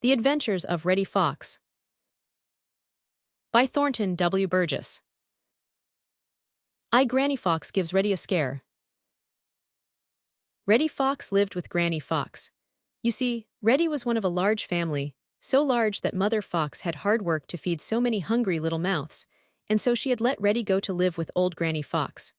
The Adventures of Reddy Fox by Thornton W. Burgess. Granny Fox gives Reddy a scare. Reddy Fox lived with Granny Fox. You see, Reddy was one of a large family, so large that Mother Fox had hard work to feed so many hungry little mouths, and so she had let Reddy go to live with old Granny Fox.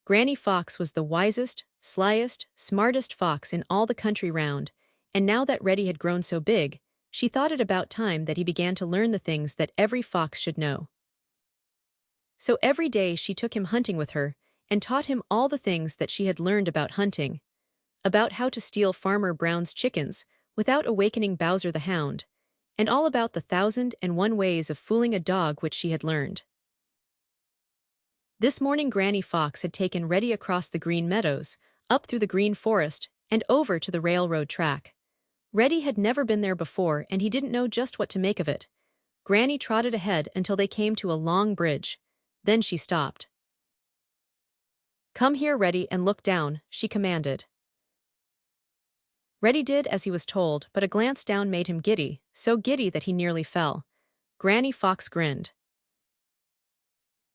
Granny Fox was the wisest, slyest, smartest fox in all the country round, and now that Reddy had grown so big, she thought it about time that he began to learn the things that every fox should know. So every day she took him hunting with her, and taught him all the things that she had learned about hunting. About how to steal Farmer Brown's chickens without awakening Bowser the Hound, and all about the 1,001 ways of fooling a dog which she had learned. This morning Granny Fox had taken Reddy across the Green Meadows, up through the Green Forest, and over to the railroad track. Reddy had never been there before and he didn't know just what to make of it. Granny trotted ahead until they came to a long bridge. Then she stopped. "Come here, Reddy, and look down," she commanded. Reddy did as he was told, but a glance down made him giddy, so giddy that he nearly fell. Granny Fox grinned.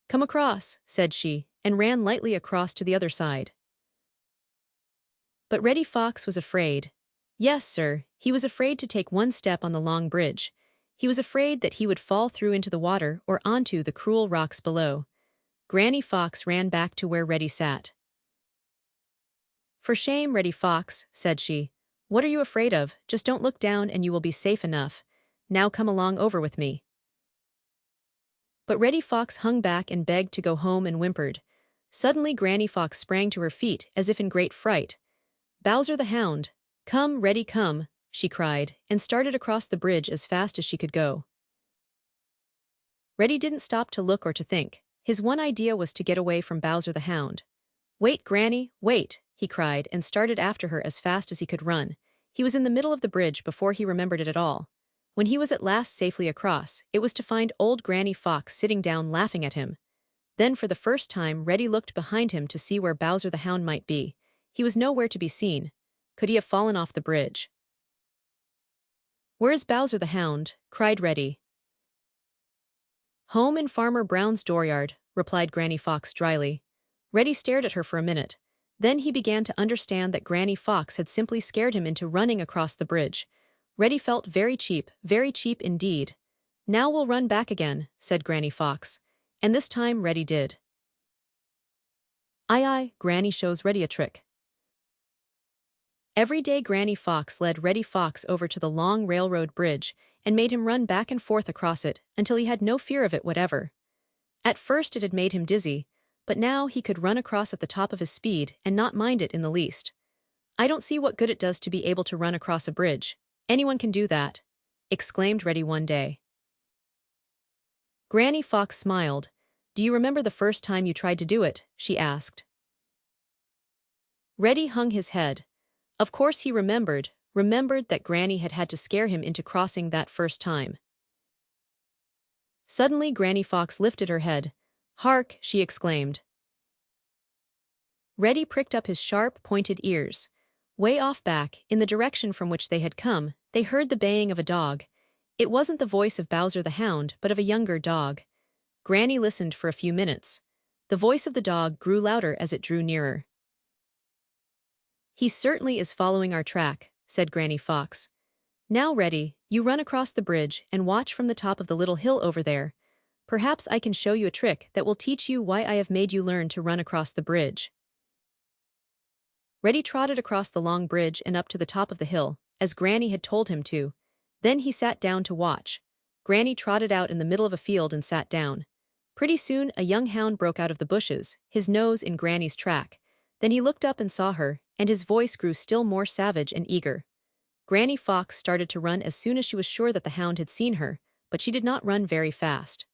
"Come across," said she, and ran lightly across to the other side. But Reddy Fox was afraid. Yes, sir, he was afraid to take one step on the long bridge. He was afraid that he would fall through into the water or onto the cruel rocks below. Granny Fox ran back to where Reddy sat. "For shame, Reddy Fox," said she. "What are you afraid of? Just don't look down and you will be safe enough. Now come along over with me." But Reddy Fox hung back and begged to go home and whimpered. Suddenly Granny Fox sprang to her feet as if in great fright. "Bowser the Hound! Come, Reddy, come!" she cried, and started across the bridge as fast as she could go. Reddy didn't stop to look or to think. His one idea was to get away from Bowser the Hound. "Wait, Granny, wait!" he cried and started after her as fast as he could run. He was in the middle of the bridge before he remembered it at all. When he was at last safely across, it was to find old Granny Fox sitting down laughing at him. Then for the first time Reddy looked behind him to see where Bowser the Hound might be. He was nowhere to be seen. Could he have fallen off the bridge? "Where's Bowser the Hound?" cried Reddy. "Home in Farmer Brown's dooryard," replied Granny Fox dryly. Reddy stared at her for a minute. Then he began to understand that Granny Fox had simply scared him into running across the bridge. Reddy felt very cheap indeed. "Now we'll run back again," said Granny Fox. And this time Reddy did. Aye, Granny shows Reddy a trick. Every day Granny Fox led Reddy Fox over to the long railroad bridge and made him run back and forth across it until he had no fear of it whatever. At first it had made him dizzy, but now he could run across at the top of his speed and not mind it in the least. "I don't see what good it does to be able to run across a bridge. Anyone can do that," exclaimed Reddy one day. Granny Fox smiled. "Do you remember the first time you tried to do it?" she asked. Reddy hung his head. Of course he remembered that Granny had had to scare him into crossing that first time. Suddenly Granny Fox lifted her head. "Hark!" she exclaimed. Reddy pricked up his sharp, pointed ears. Way off back, in the direction from which they had come, they heard the baying of a dog. It wasn't the voice of Bowser the Hound, but of a younger dog. Granny listened for a few minutes. The voice of the dog grew louder as it drew nearer. "He certainly is following our track," said Granny Fox. "Now, Reddy, you run across the bridge and watch from the top of the little hill over there. Perhaps I can show you a trick that will teach you why I have made you learn to run across the bridge." Reddy trotted across the long bridge and up to the top of the hill, as Granny had told him to. Then he sat down to watch. Granny trotted out in the middle of a field and sat down. Pretty soon a young hound broke out of the bushes, his nose in Granny's track. Then he looked up and saw her, and his voice grew still more savage and eager. Granny Fox started to run as soon as she was sure that the hound had seen her, but she did not run very fast.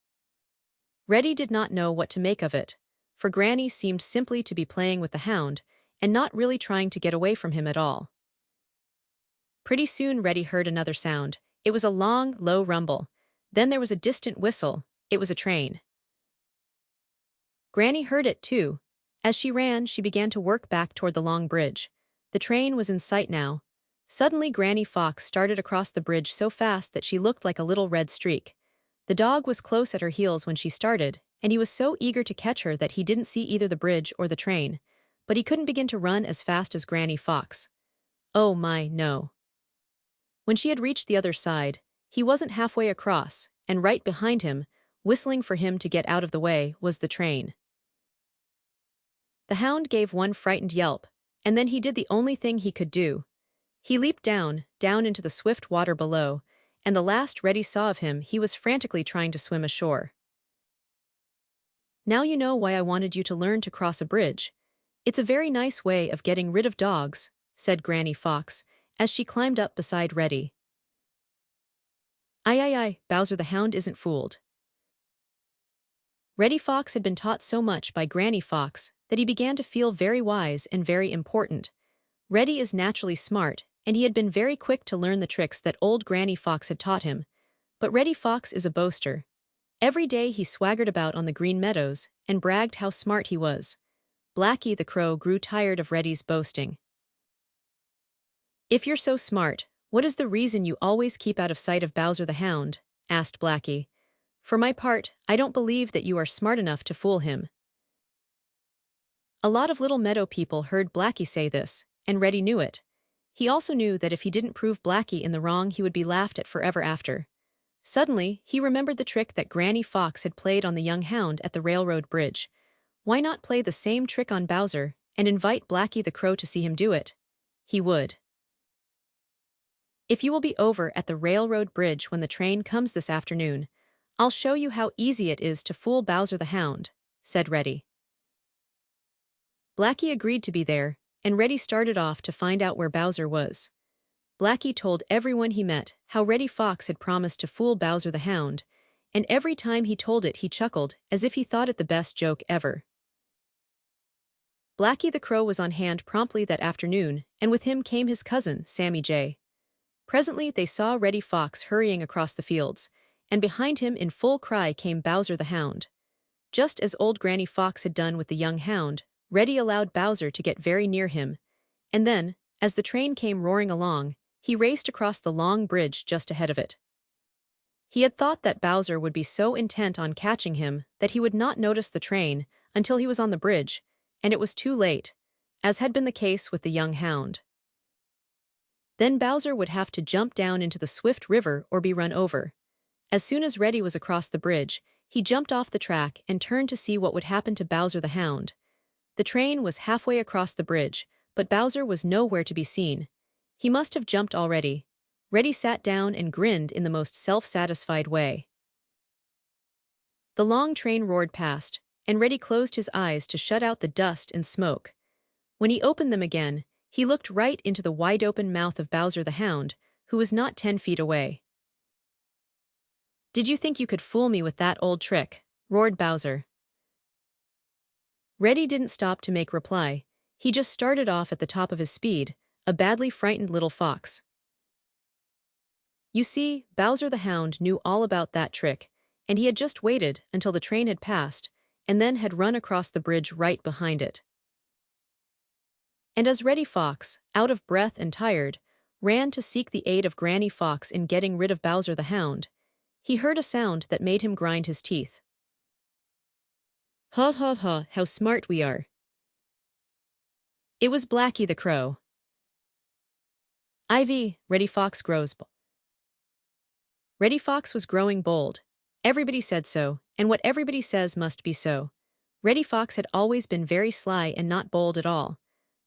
Reddy did not know what to make of it, for Granny seemed simply to be playing with the hound, and not really trying to get away from him at all. Pretty soon Reddy heard another sound. It was a long, low rumble. Then there was a distant whistle. It was a train. Granny heard it too. As she ran, she began to work back toward the long bridge. The train was in sight now. Suddenly Granny Fox started across the bridge so fast that she looked like a little red streak. The dog was close at her heels when she started, and he was so eager to catch her that he didn't see either the bridge or the train. But he couldn't begin to run as fast as Granny Fox. Oh my, no. When she had reached the other side, he wasn't halfway across, and right behind him, whistling for him to get out of the way, was the train. The hound gave one frightened yelp, and then he did the only thing he could do. He leaped down into the swift water below, and the last Reddy saw of him he was frantically trying to swim ashore. Now you know why I wanted you to learn to cross a bridge. It's a very nice way of getting rid of dogs, said Granny Fox, as she climbed up beside Reddy. Aye, Bowser the Hound isn't fooled. Reddy Fox had been taught so much by Granny Fox that he began to feel very wise and very important. Reddy is naturally smart, and he had been very quick to learn the tricks that old Granny Fox had taught him. But Reddy Fox is a boaster. Every day he swaggered about on the green meadows and bragged how smart he was. Blacky the Crow grew tired of Reddy's boasting. "If you're so smart, what is the reason you always keep out of sight of Bowser the Hound?" asked Blacky. "For my part, I don't believe that you are smart enough to fool him." A lot of little meadow people heard Blacky say this, and Reddy knew it. He also knew that if he didn't prove Blacky in the wrong he would be laughed at forever after. Suddenly, he remembered the trick that Granny Fox had played on the young hound at the railroad bridge. Why not play the same trick on Bowser and invite Blacky the Crow to see him do it? He would. "If you will be over at the railroad bridge when the train comes this afternoon, I'll show you how easy it is to fool Bowser the Hound," said Reddy. Blacky agreed to be there, and Reddy started off to find out where Bowser was. Blacky told everyone he met how Reddy Fox had promised to fool Bowser the Hound, and every time he told it he chuckled as if he thought it the best joke ever. Blacky the Crow was on hand promptly that afternoon, and with him came his cousin, Sammy Jay. Presently they saw Reddy Fox hurrying across the fields, and behind him in full cry came Bowser the Hound. Just as old Granny Fox had done with the young hound, Reddy allowed Bowser to get very near him, and then, as the train came roaring along, he raced across the long bridge just ahead of it. He had thought that Bowser would be so intent on catching him that he would not notice the train until he was on the bridge, and it was too late, as had been the case with the young hound. Then Bowser would have to jump down into the swift river or be run over. As soon as Reddy was across the bridge, he jumped off the track and turned to see what would happen to Bowser the Hound. The train was halfway across the bridge, but Bowser was nowhere to be seen. He must have jumped already. Reddy sat down and grinned in the most self-satisfied way. The long train roared past, and Reddy closed his eyes to shut out the dust and smoke. When he opened them again, he looked right into the wide-open mouth of Bowser the Hound, who was not 10 feet away. "Did you think you could fool me with that old trick?" roared Bowser. Reddy didn't stop to make reply. He just started off at the top of his speed, a badly frightened little fox. You see, Bowser the Hound knew all about that trick, and he had just waited until the train had passed, and then had run across the bridge right behind it. And as Reddy Fox, out of breath and tired, ran to seek the aid of Granny Fox in getting rid of Bowser the Hound, he heard a sound that made him grind his teeth. "Ha ha ha, how smart we are." It was Blacky the Crow. "Ivy, Reddy Fox grows bold." Reddy Fox was growing bold. Everybody said so, and what everybody says must be so. Reddy Fox had always been very sly and not bold at all.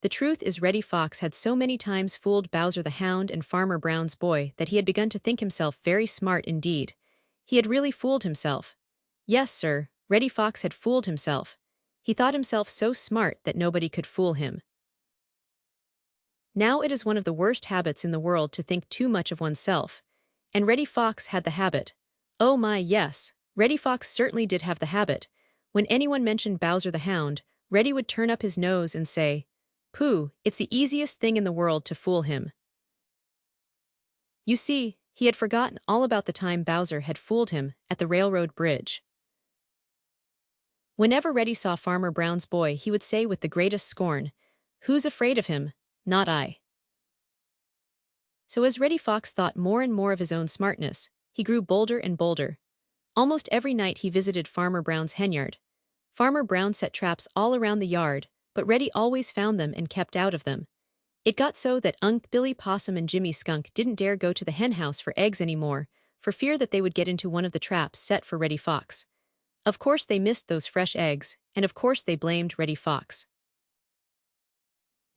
The truth is Reddy Fox had so many times fooled Bowser the Hound and Farmer Brown's boy that he had begun to think himself very smart indeed. He had really fooled himself. Yes, sir, Reddy Fox had fooled himself. He thought himself so smart that nobody could fool him. Now it is one of the worst habits in the world to think too much of oneself. And Reddy Fox had the habit. Oh my, yes, Reddy Fox certainly did have the habit. When anyone mentioned Bowser the Hound, Reddy would turn up his nose and say, "Pooh, it's the easiest thing in the world to fool him." You see, he had forgotten all about the time Bowser had fooled him at the railroad bridge. Whenever Reddy saw Farmer Brown's boy, he would say with the greatest scorn, "Who's afraid of him? Not I." So as Reddy Fox thought more and more of his own smartness, he grew bolder and bolder. Almost every night he visited Farmer Brown's henyard. Farmer Brown set traps all around the yard, but Reddy always found them and kept out of them. It got so that Unc' Billy Possum and Jimmy Skunk didn't dare go to the henhouse for eggs anymore, for fear that they would get into one of the traps set for Reddy Fox. Of course they missed those fresh eggs, and of course they blamed Reddy Fox.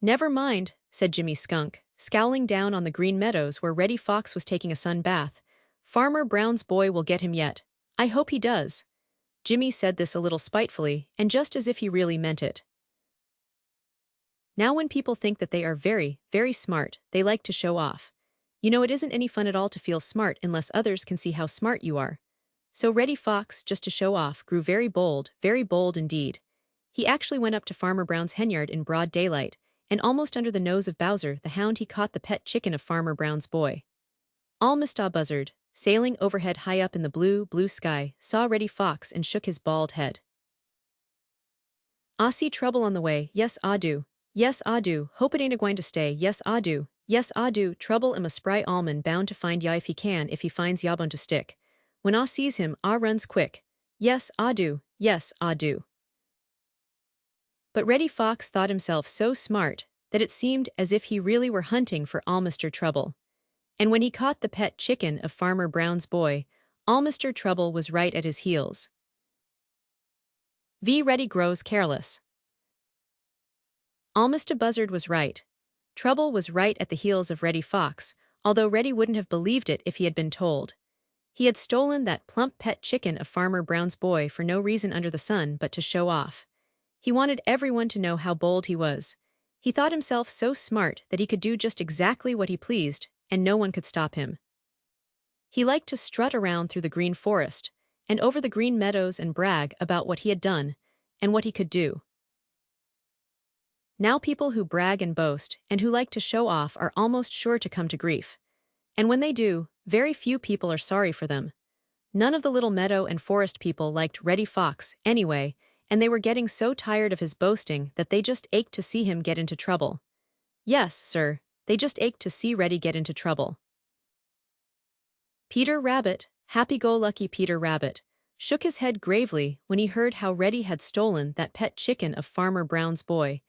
"Never mind," said Jimmy Skunk, scowling down on the Green Meadows where Reddy Fox was taking a sun bath. "Farmer Brown's boy will get him yet. I hope he does." Jimmy said this a little spitefully, and just as if he really meant it. Now when people think that they are very, very smart, they like to show off. You know, it isn't any fun at all to feel smart unless others can see how smart you are. So Reddy Fox, just to show off, grew very bold indeed. He actually went up to Farmer Brown's henyard in broad daylight, and almost under the nose of Bowser the Hound he caught the pet chicken of Farmer Brown's boy. All Mr. Buzzard, sailing overhead high up in the blue, blue sky, saw Reddy Fox and shook his bald head. "Ah, see trouble on the way, yes ah do. Yes ah do, hope it ain't a-going to stay, yes ah do. Yes ah do, trouble am a spry almond bound to find ya if he can, if he finds ya bound to stick. When ah sees him, ah runs quick. Yes ah do, yes ah do." But Reddy Fox thought himself so smart that it seemed as if he really were hunting for All Mr. Trouble. And when he caught the pet chicken of Farmer Brown's boy, All Mr. Trouble was right at his heels. Reddy grows careless. All Mr. Buzzard was right. Trouble was right at the heels of Reddy Fox, although Reddy wouldn't have believed it if he had been told. He had stolen that plump pet chicken of Farmer Brown's boy for no reason under the sun but to show off. He wanted everyone to know how bold he was. He thought himself so smart that he could do just exactly what he pleased, and no one could stop him. He liked to strut around through the green forest, and over the green meadows and brag about what he had done, and what he could do. Now people who brag and boast, and who like to show off are almost sure to come to grief. And when they do, very few people are sorry for them. None of the little meadow and forest people liked Reddy Fox, anyway, and they were getting so tired of his boasting that they just ached to see him get into trouble. Yes, sir, they just ached to see Reddy get into trouble. Peter Rabbit, happy-go-lucky Peter Rabbit, shook his head gravely when he heard how Reddy had stolen that pet chicken of Farmer Brown's boy,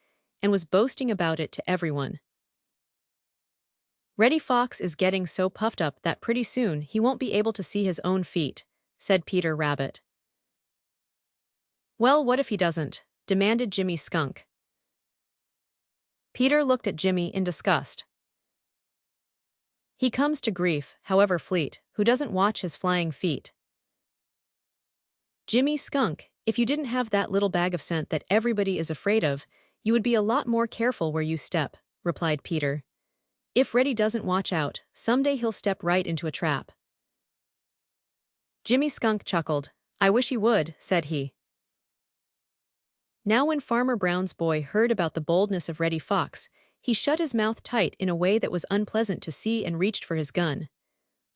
and was boasting about it to everyone. "Reddy Fox is getting so puffed up that pretty soon he won't be able to see his own feet," said Peter Rabbit. "Well, what if he doesn't?" demanded Jimmy Skunk. Peter looked at Jimmy in disgust. "He comes to grief, however fleet, who doesn't watch his flying feet." "Jimmy Skunk, if you didn't have that little bag of scent that everybody is afraid of, you would be a lot more careful where you step," replied Peter. "If Reddy doesn't watch out, someday he'll step right into a trap." Jimmy Skunk chuckled. "I wish he would," said he. Now when Farmer Brown's boy heard about the boldness of Reddy Fox, he shut his mouth tight in a way that was unpleasant to see and reached for his gun.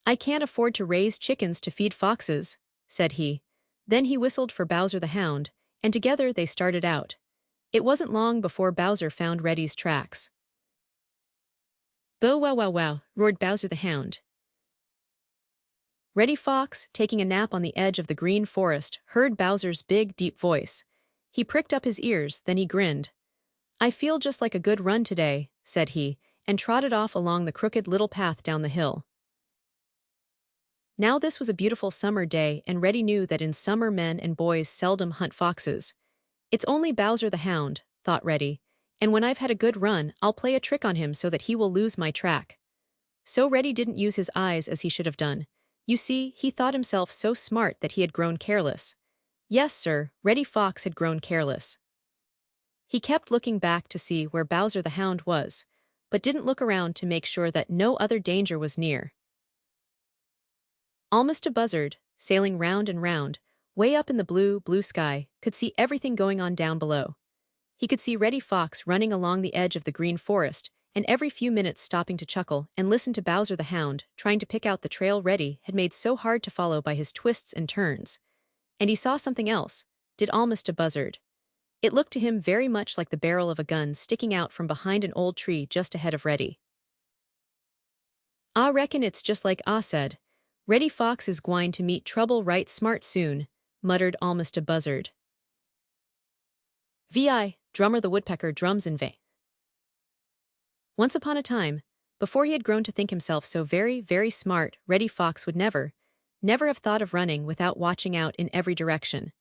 "I can't afford to raise chickens to feed foxes," said he. Then he whistled for Bowser the Hound, and together they started out. It wasn't long before Bowser found Reddy's tracks. "Bow wow wow wow," roared Bowser the Hound. Reddy Fox, taking a nap on the edge of the green forest, heard Bowser's big, deep voice. He pricked up his ears, then he grinned. "I feel just like a good run today," said he, and trotted off along the crooked little path down the hill. Now this was a beautiful summer day, and Reddy knew that in summer men and boys seldom hunt foxes. "It's only Bowser the Hound," thought Reddy, "and when I've had a good run, I'll play a trick on him so that he will lose my track." So Reddy didn't use his eyes as he should have done. You see, he thought himself so smart that he had grown careless. Yes, sir, Reddy Fox had grown careless. He kept looking back to see where Bowser the Hound was, but didn't look around to make sure that no other danger was near. Almost a buzzard, sailing round and round, way up in the blue, blue sky, could see everything going on down below. He could see Reddy Fox running along the edge of the green forest, and every few minutes stopping to chuckle and listen to Bowser the Hound, trying to pick out the trail Reddy had made so hard to follow by his twists and turns. And he saw something else, did almost a buzzard. It looked to him very much like the barrel of a gun sticking out from behind an old tree just ahead of Reddy. "I reckon it's just like I said. Reddy Fox is gwine to meet trouble right smart soon," muttered almost a buzzard. Vi, Drummer the Woodpecker drums in vain. Once upon a time, before he had grown to think himself so very, very smart, Reddy Fox would never have thought of running without watching out in every direction.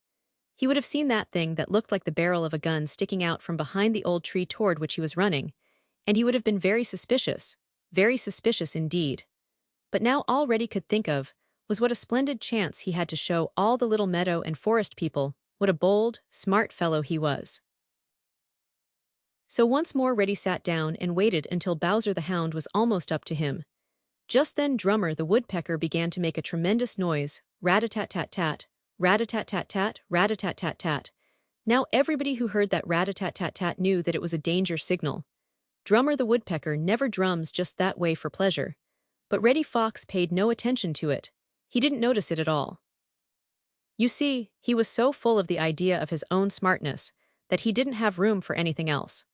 He would have seen that thing that looked like the barrel of a gun sticking out from behind the old tree toward which he was running, and he would have been very suspicious indeed. But now all Reddy could think of was what a splendid chance he had to show all the little meadow and forest people what a bold, smart fellow he was. So once more Reddy sat down and waited until Bowser the Hound was almost up to him. Just then Drummer the Woodpecker began to make a tremendous noise, rat-a-tat-tat-tat, rat-a-tat-tat-tat, rat-a-tat-tat-tat. Now everybody who heard that rat-a-tat-tat-tat knew that it was a danger signal. Drummer the Woodpecker never drums just that way for pleasure. But Reddy Fox paid no attention to it. He didn't notice it at all. You see, he was so full of the idea of his own smartness that he didn't have room for anything else.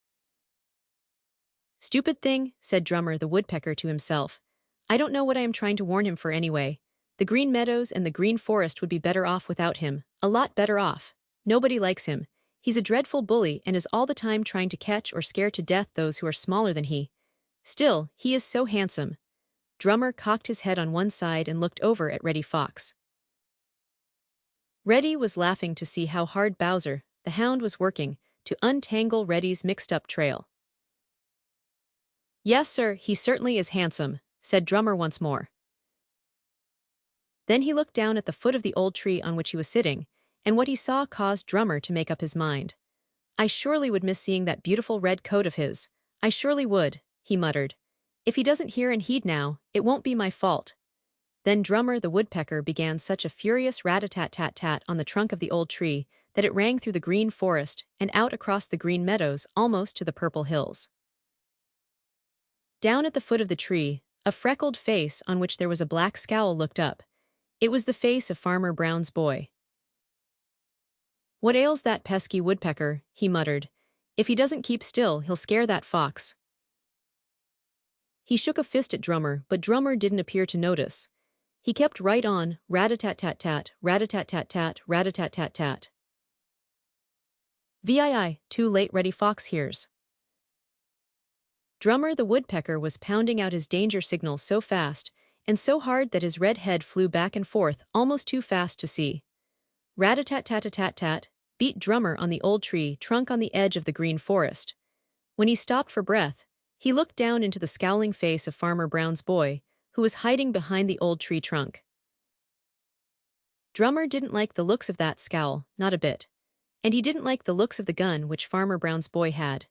"Stupid thing," said Drummer the Woodpecker to himself. "I don't know what I am trying to warn him for anyway. The Green Meadows and the Green Forest would be better off without him, a lot better off. Nobody likes him. He's a dreadful bully and is all the time trying to catch or scare to death those who are smaller than he. Still, he is so handsome." Drummer cocked his head on one side and looked over at Reddy Fox. Reddy was laughing to see how hard Bowser, the Hound, was working to untangle Reddy's mixed-up trail. "Yes, sir, he certainly is handsome," said Drummer once more. Then he looked down at the foot of the old tree on which he was sitting, and what he saw caused Drummer to make up his mind. "I surely would miss seeing that beautiful red coat of his. I surely would," he muttered. "If he doesn't hear and heed now, it won't be my fault." Then Drummer the Woodpecker began such a furious rat-a-tat-tat-tat on the trunk of the old tree that it rang through the green forest and out across the green meadows almost to the purple hills. Down at the foot of the tree, a freckled face on which there was a black scowl looked up. It was the face of Farmer Brown's boy. "What ails that pesky woodpecker?" he muttered. "If he doesn't keep still, he'll scare that fox." He shook a fist at Drummer, but Drummer didn't appear to notice. He kept right on, rat-a-tat-tat-tat, rat-a-tat-tat-tat, rat-a-tat-tat-tat. "VII, too late, Reddy Fox hears." Drummer the Woodpecker was pounding out his danger signal so fast and so hard that his red head flew back and forth almost too fast to see. Rat-a-tat-tat-tat-tat beat Drummer on the old tree trunk on the edge of the green forest. When he stopped for breath, he looked down into the scowling face of Farmer Brown's boy, who was hiding behind the old tree trunk. Drummer didn't like the looks of that scowl, not a bit. And he didn't like the looks of the gun which Farmer Brown's boy had.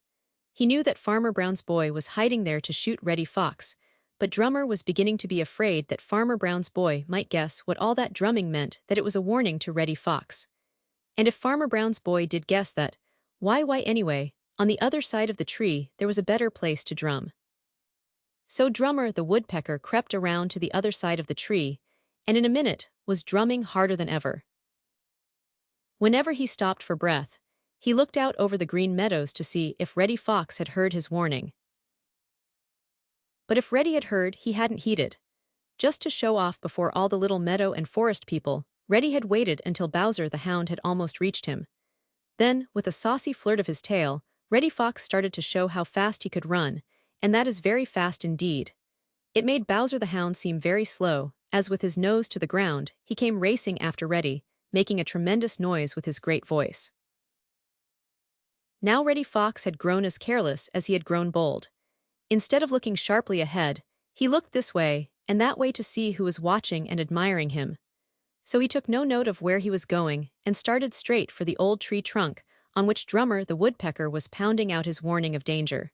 He knew that Farmer Brown's boy was hiding there to shoot Reddy Fox, but Drummer was beginning to be afraid that Farmer Brown's boy might guess what all that drumming meant, that it was a warning to Reddy Fox. And if Farmer Brown's boy did guess that, why anyway, on the other side of the tree there was a better place to drum. So Drummer the Woodpecker crept around to the other side of the tree, and in a minute was drumming harder than ever. Whenever he stopped for breath, he looked out over the green meadows to see if Reddy Fox had heard his warning. But if Reddy had heard, he hadn't heeded. Just to show off before all the little meadow and forest people, Reddy had waited until Bowser the Hound had almost reached him. Then, with a saucy flirt of his tail, Reddy Fox started to show how fast he could run, and that is very fast indeed. It made Bowser the Hound seem very slow, as with his nose to the ground, he came racing after Reddy, making a tremendous noise with his great voice. Now Reddy Fox had grown as careless as he had grown bold. Instead of looking sharply ahead, he looked this way and that way to see who was watching and admiring him. So he took no note of where he was going and started straight for the old tree trunk on which Drummer the Woodpecker was pounding out his warning of danger.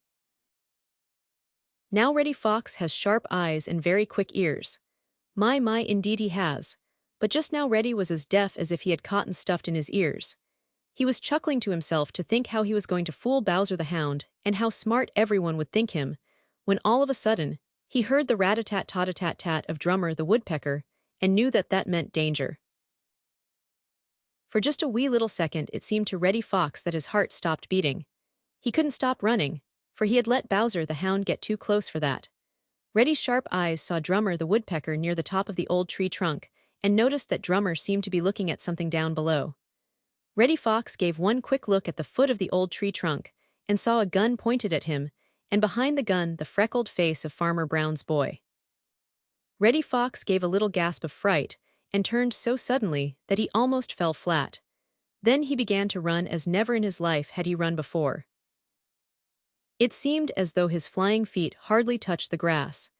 Now Reddy Fox has sharp eyes and very quick ears. My, indeed he has. But just now Reddy was as deaf as if he had cotton stuffed in his ears. He was chuckling to himself to think how he was going to fool Bowser the Hound and how smart everyone would think him, when all of a sudden, he heard the rat-a-tat-tat-tat-tat of Drummer the Woodpecker and knew that that meant danger. For just a wee little second it seemed to Reddy Fox that his heart stopped beating. He couldn't stop running, for he had let Bowser the Hound get too close for that. Reddy's sharp eyes saw Drummer the woodpecker near the top of the old tree trunk, and noticed that Drummer seemed to be looking at something down below. Reddy Fox gave one quick look at the foot of the old tree trunk, and saw a gun pointed at him, and behind the gun the freckled face of Farmer Brown's boy. Reddy Fox gave a little gasp of fright, and turned so suddenly that he almost fell flat. Then he began to run as never in his life had he run before. It seemed as though his flying feet hardly touched the grass.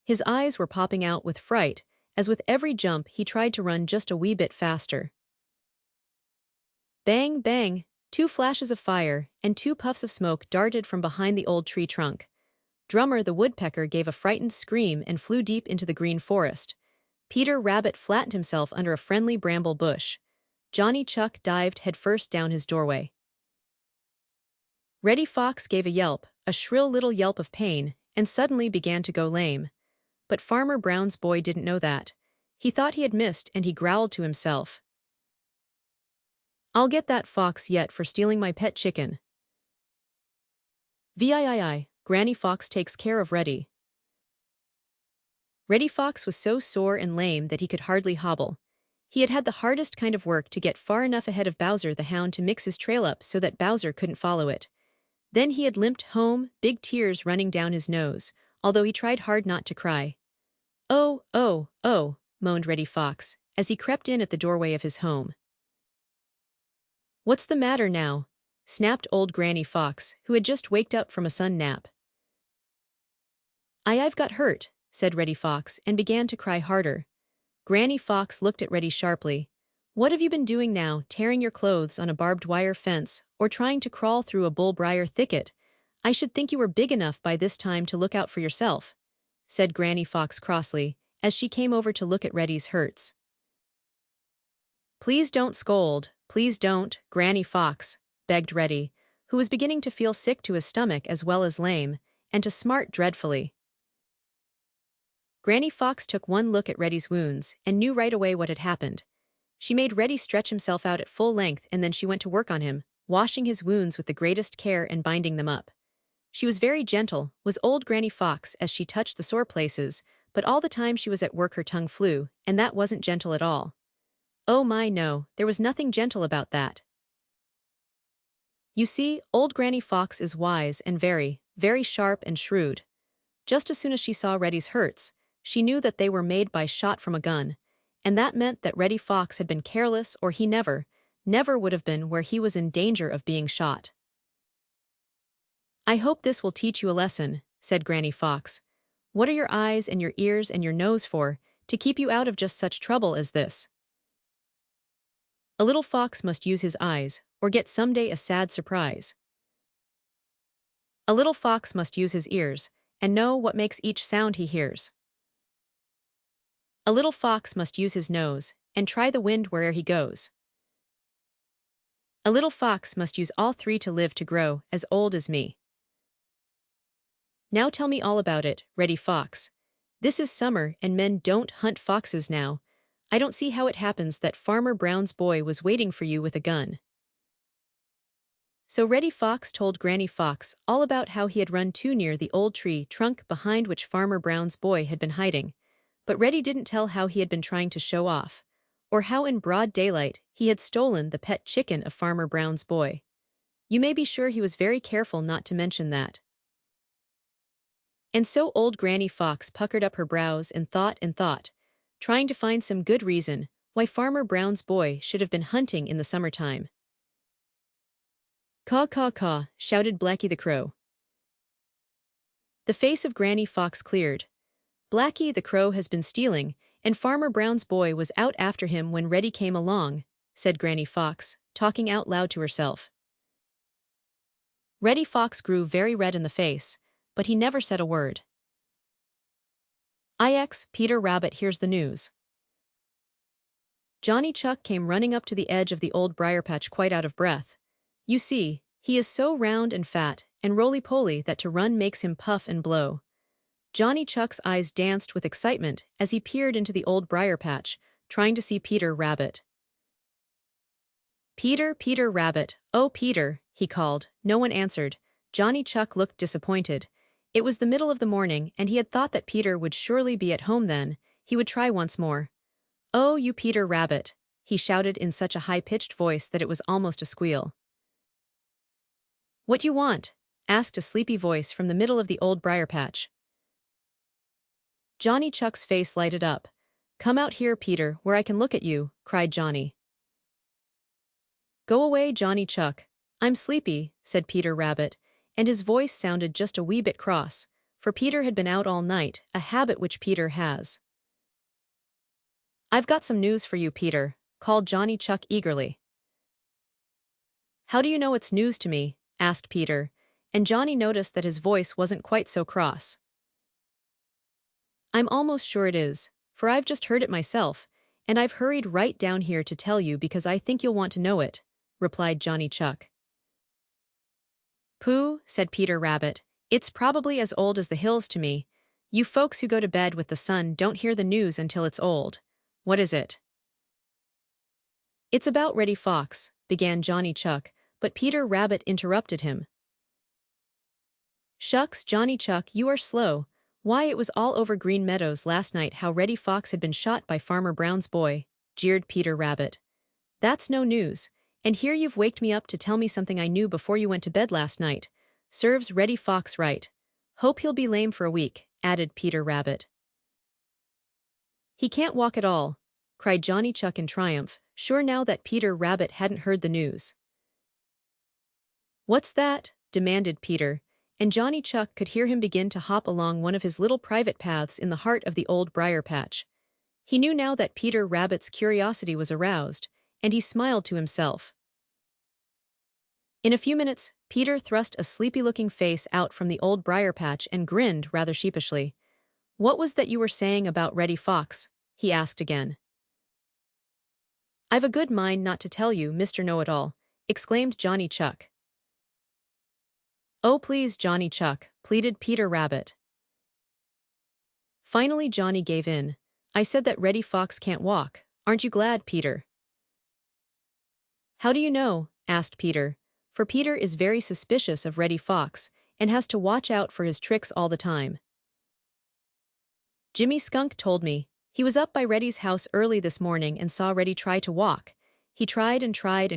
His eyes were popping out with fright, as with every jump he tried to run just a wee bit faster. Bang, bang! 2 flashes of fire and 2 puffs of smoke darted from behind the old tree trunk. Drummer the woodpecker gave a frightened scream and flew deep into the green forest. Peter Rabbit flattened himself under a friendly bramble bush. Johnny Chuck dived headfirst down his doorway. Reddy Fox gave a yelp, a shrill little yelp of pain, and suddenly began to go lame. But Farmer Brown's boy didn't know that. He thought he had missed, and he growled to himself. "I'll get that fox yet for stealing my pet chicken." VIII, Granny Fox takes care of Reddy. Reddy Fox was so sore and lame that he could hardly hobble. He had had the hardest kind of work to get far enough ahead of Bowser the Hound to mix his trail up so that Bowser couldn't follow it. Then he had limped home, big tears running down his nose, although he tried hard not to cry. "Oh, oh, oh," moaned Reddy Fox, as he crept in at the doorway of his home. "What's the matter now?" snapped old Granny Fox, who had just waked up from a sun nap. "I've got hurt," said Reddy Fox, and began to cry harder. Granny Fox looked at Reddy sharply. "What have you been doing now, tearing your clothes on a barbed wire fence, or trying to crawl through a bullbriar thicket? I should think you were big enough by this time to look out for yourself," said Granny Fox crossly, as she came over to look at Reddy's hurts. "Please don't scold, please don't, Granny Fox," begged Reddy, who was beginning to feel sick to his stomach as well as lame, and to smart dreadfully. Granny Fox took one look at Reddy's wounds and knew right away what had happened. She made Reddy stretch himself out at full length, and then she went to work on him, washing his wounds with the greatest care and binding them up. She was very gentle, was old Granny Fox, as she touched the sore places, but all the time she was at work her tongue flew, and that wasn't gentle at all. Oh my no, there was nothing gentle about that. You see, old Granny Fox is wise and very, very sharp and shrewd. Just as soon as she saw Reddy's hurts, she knew that they were made by shot from a gun, and that meant that Reddy Fox had been careless, or he never would have been where he was in danger of being shot. "I hope this will teach you a lesson," said Granny Fox. "What are your eyes and your ears and your nose for, to keep you out of just such trouble as this? A little fox must use his eyes, or get someday a sad surprise. A little fox must use his ears, and know what makes each sound he hears. A little fox must use his nose, and try the wind where'er he goes. A little fox must use all 3 to live to grow as old as me. Now tell me all about it, Reddy Fox. This is summer and men don't hunt foxes now. I don't see how it happens that Farmer Brown's boy was waiting for you with a gun." So Reddy Fox told Granny Fox all about how he had run too near the old tree trunk behind which Farmer Brown's boy had been hiding. But Reddy didn't tell how he had been trying to show off, or how in broad daylight he had stolen the pet chicken of Farmer Brown's boy. You may be sure he was very careful not to mention that. And so old Granny Fox puckered up her brows and thought, trying to find some good reason why Farmer Brown's boy should have been hunting in the summertime. "Caw, caw, caw," shouted Blacky the Crow. The face of Granny Fox cleared. "Blacky the Crow has been stealing, and Farmer Brown's boy was out after him when Reddy came along," said Granny Fox, talking out loud to herself. Reddy Fox grew very red in the face, but he never said a word. Peter Rabbit hears the news. Johnny Chuck came running up to the edge of the old briar patch quite out of breath. You see, he is so round and fat and roly-poly that to run makes him puff and blow. Johnny Chuck's eyes danced with excitement as he peered into the old briar patch, trying to see Peter Rabbit. "Peter, Peter Rabbit, oh Peter," he called. No one answered. Johnny Chuck looked disappointed. It was the middle of the morning, and he had thought that Peter would surely be at home then. He would try once more. "Oh, you Peter Rabbit," he shouted in such a high-pitched voice that it was almost a squeal. "What you want?" asked a sleepy voice from the middle of the old briar patch. Johnny Chuck's face lighted up. "Come out here, Peter, where I can look at you," cried Johnny. "Go away, Johnny Chuck. I'm sleepy," said Peter Rabbit, and his voice sounded just a wee bit cross, for Peter had been out all night, a habit which Peter has. "I've got some news for you, Peter," called Johnny Chuck eagerly. "How do you know it's news to me?" asked Peter, and Johnny noticed that his voice wasn't quite so cross. "I'm almost sure it is, for I've just heard it myself, and I've hurried right down here to tell you because I think you'll want to know it," replied Johnny Chuck. "Pooh," said Peter Rabbit, "it's probably as old as the hills to me. You folks who go to bed with the sun don't hear the news until it's old. What is it?" "It's about Reddy Fox," began Johnny Chuck, but Peter Rabbit interrupted him. "Shucks, Johnny Chuck, you are slow. Why, it was all over Green Meadows last night how Reddy Fox had been shot by Farmer Brown's boy," jeered Peter Rabbit. "That's no news, and here you've waked me up to tell me something I knew before you went to bed last night. Serves Reddy Fox right. Hope he'll be lame for a week," added Peter Rabbit. "He can't walk at all," cried Johnny Chuck in triumph, sure now that Peter Rabbit hadn't heard the news. "What's that?" demanded Peter, and Johnny Chuck could hear him begin to hop along one of his little private paths in the heart of the old briar patch. He knew now that Peter Rabbit's curiosity was aroused, and he smiled to himself. In a few minutes, Peter thrust a sleepy-looking face out from the old briar patch and grinned rather sheepishly. "What was that you were saying about Reddy Fox?" he asked again. "I've a good mind not to tell you, Mr. Know-it-all," exclaimed Johnny Chuck. "Oh, please, Johnny Chuck," pleaded Peter Rabbit. Finally Johnny gave in. "I said that Reddy Fox can't walk. Aren't you glad, Peter?" "How do you know?" asked Peter, for Peter is very suspicious of Reddy Fox and has to watch out for his tricks all the time. "Jimmy Skunk told me. He was up by Reddy's house early this morning and saw Reddy try to walk. He tried and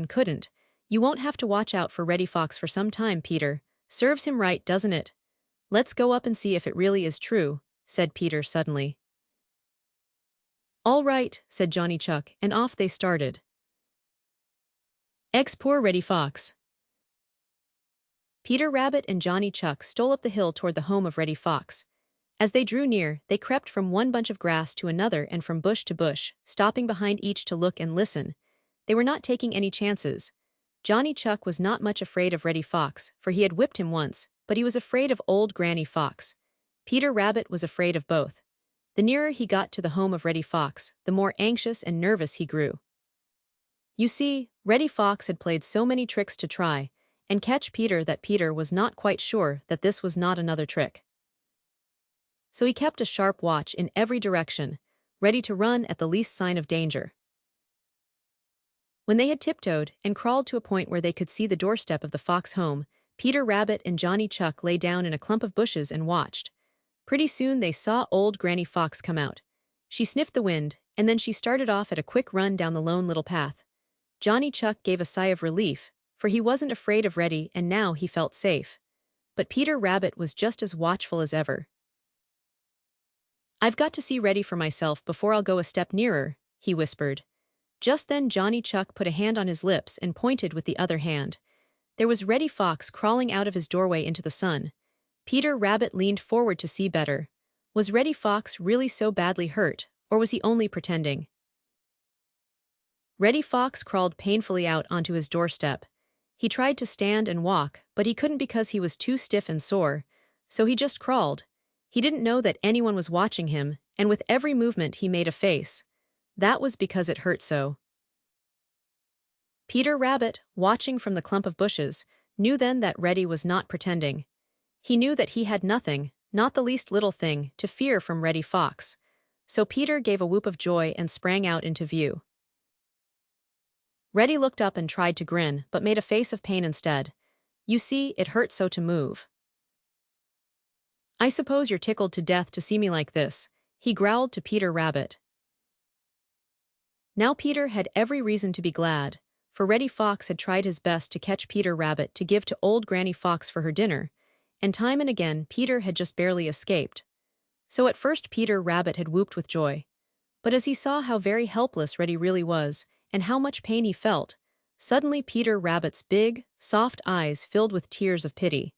couldn't. You won't have to watch out for Reddy Fox for some time, Peter. Serves him right, doesn't it? Let's go up and see if it really is true," said Peter suddenly. "All right," said Johnny Chuck, and off they started. Poor Reddy Fox. Peter Rabbit and Johnny Chuck stole up the hill toward the home of Reddy Fox. As they drew near, they crept from one bunch of grass to another and from bush to bush, stopping behind each to look and listen. They were not taking any chances. Johnny Chuck was not much afraid of Reddy Fox, for he had whipped him once, but he was afraid of old Granny Fox. Peter Rabbit was afraid of both. The nearer he got to the home of Reddy Fox, the more anxious and nervous he grew. You see, Reddy Fox had played so many tricks to try and catch Peter that Peter was not quite sure that this was not another trick. So he kept a sharp watch in every direction, ready to run at the least sign of danger. When they had tiptoed and crawled to a point where they could see the doorstep of the Fox home, Peter Rabbit and Johnny Chuck lay down in a clump of bushes and watched. Pretty soon they saw old Granny Fox come out. She sniffed the wind, and then she started off at a quick run down the lone little path. Johnny Chuck gave a sigh of relief, for he wasn't afraid of Reddy and now he felt safe. But Peter Rabbit was just as watchful as ever. "I've got to see Reddy for myself before I'll go a step nearer," he whispered. Just then Johnny Chuck put a hand on his lips and pointed with the other hand. There was Reddy Fox crawling out of his doorway into the sun. Peter Rabbit leaned forward to see better. Was Reddy Fox really so badly hurt, or was he only pretending? Reddy Fox crawled painfully out onto his doorstep. He tried to stand and walk, but he couldn't because he was too stiff and sore, so he just crawled. He didn't know that anyone was watching him, and with every movement he made a face. That was because it hurt so. Peter Rabbit, watching from the clump of bushes, knew then that Reddy was not pretending. He knew that he had nothing, not the least little thing, to fear from Reddy Fox. So Peter gave a whoop of joy and sprang out into view. Reddy looked up and tried to grin, but made a face of pain instead. You see, it hurt so to move. I suppose you're tickled to death to see me like this, he growled to Peter Rabbit. Now Peter had every reason to be glad, for Reddy Fox had tried his best to catch Peter Rabbit to give to old Granny Fox for her dinner, and time and again Peter had just barely escaped. So at first Peter Rabbit had whooped with joy. But as he saw how very helpless Reddy really was, and how much pain he felt, suddenly Peter Rabbit's big, soft eyes filled with tears of pity.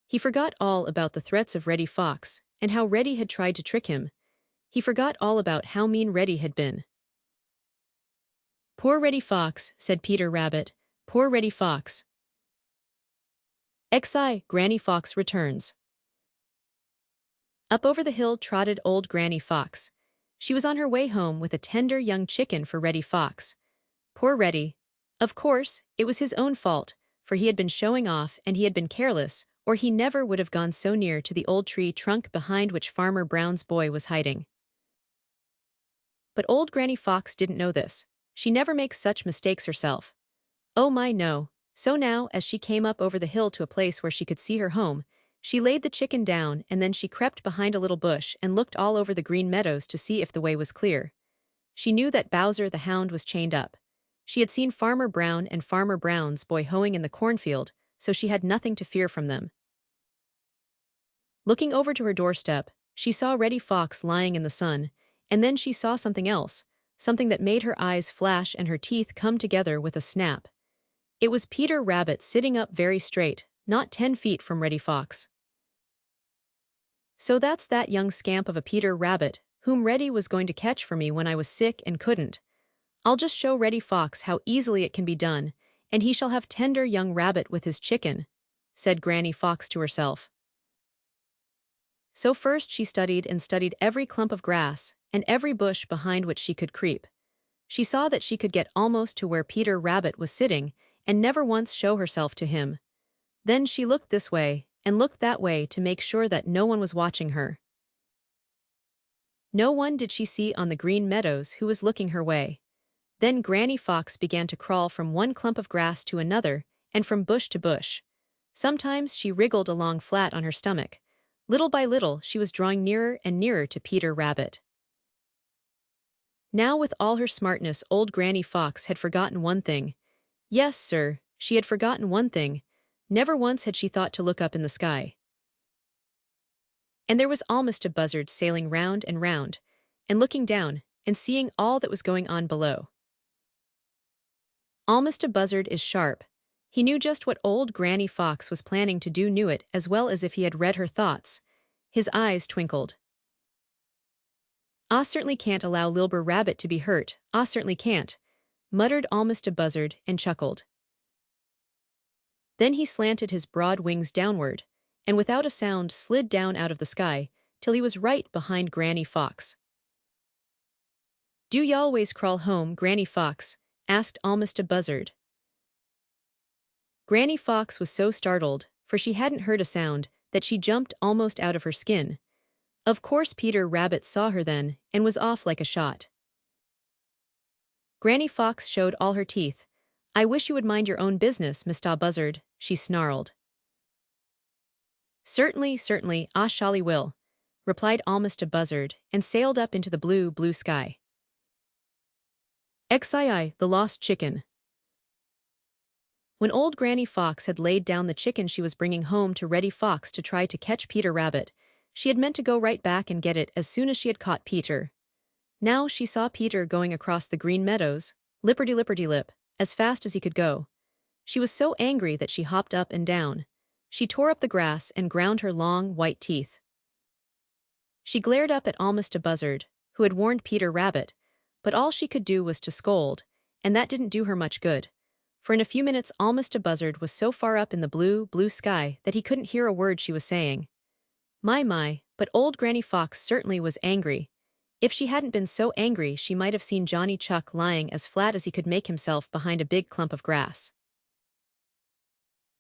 He forgot all about the threats of Reddy Fox, and how Reddy had tried to trick him. He forgot all about how mean Reddy had been. "Poor Reddy Fox," said Peter Rabbit. "Poor Reddy Fox." XI Granny Fox returns. Up over the hill trotted old Granny Fox. She was on her way home with a tender young chicken for Reddy Fox. Poor Reddy. Of course, it was his own fault, for he had been showing off and he had been careless, or he never would have gone so near to the old tree trunk behind which Farmer Brown's boy was hiding. But old Granny Fox didn't know this. She never makes such mistakes herself. Oh my no. So now, as she came up over the hill to a place where she could see her home, she laid the chicken down and then she crept behind a little bush and looked all over the green meadows to see if the way was clear. She knew that Bowser the Hound was chained up. She had seen Farmer Brown and Farmer Brown's boy hoeing in the cornfield, so she had nothing to fear from them. Looking over to her doorstep, she saw Reddy Fox lying in the sun, and then she saw something else, something that made her eyes flash and her teeth come together with a snap. It was Peter Rabbit sitting up very straight, not 10 feet from Reddy Fox. "So that's that young scamp of a Peter Rabbit, whom Reddy was going to catch for me when I was sick and couldn't. I'll just show Reddy Fox how easily it can be done, and he shall have tender young rabbit with his chicken," said Granny Fox to herself. So first she studied and studied every clump of grass and every bush behind which she could creep. She saw that she could get almost to where Peter Rabbit was sitting and never once show herself to him. Then she looked this way and looked that way to make sure that no one was watching her. No one did she see on the green meadows who was looking her way. Then Granny Fox began to crawl from one clump of grass to another and from bush to bush. Sometimes she wriggled along flat on her stomach. Little by little she was drawing nearer and nearer to Peter Rabbit. Now with all her smartness old Granny Fox had forgotten one thing. Yes, sir, she had forgotten one thing. Never once had she thought to look up in the sky. And there was almost a buzzard sailing round and looking down, and seeing all that was going on below. Almost a buzzard is sharp. He knew just what old Granny Fox was planning to do, knew it as well as if he had read her thoughts. His eyes twinkled. "Ah, certainly can't allow Lilbur Rabbit to be hurt, ah, certainly can't," muttered almost a buzzard and chuckled. Then he slanted his broad wings downward, and without a sound slid down out of the sky, till he was right behind Granny Fox. "Do y'always crawl home, Granny Fox?" asked almost a buzzard. Granny Fox was so startled, for she hadn't heard a sound, that she jumped almost out of her skin. Of course Peter Rabbit saw her then, and was off like a shot. Granny Fox showed all her teeth. "I wish you would mind your own business, Mr. Buzzard," she snarled. "Certainly, certainly, ah shally will," replied almost a buzzard, and sailed up into the blue, blue sky. XII The Lost Chicken. When old Granny Fox had laid down the chicken she was bringing home to Reddy Fox to try to catch Peter Rabbit, she had meant to go right back and get it as soon as she had caught Peter. Now she saw Peter going across the green meadows, lipperty-lipperty-lip, as fast as he could go. She was so angry that she hopped up and down. She tore up the grass and ground her long, white teeth. She glared up at almost a buzzard, who had warned Peter Rabbit, but all she could do was to scold, and that didn't do her much good. For in a few minutes almost a buzzard was so far up in the blue, blue sky that he couldn't hear a word she was saying. My, but old Granny Fox certainly was angry. If she hadn't been so angry she might have seen Johnny Chuck lying as flat as he could make himself behind a big clump of grass.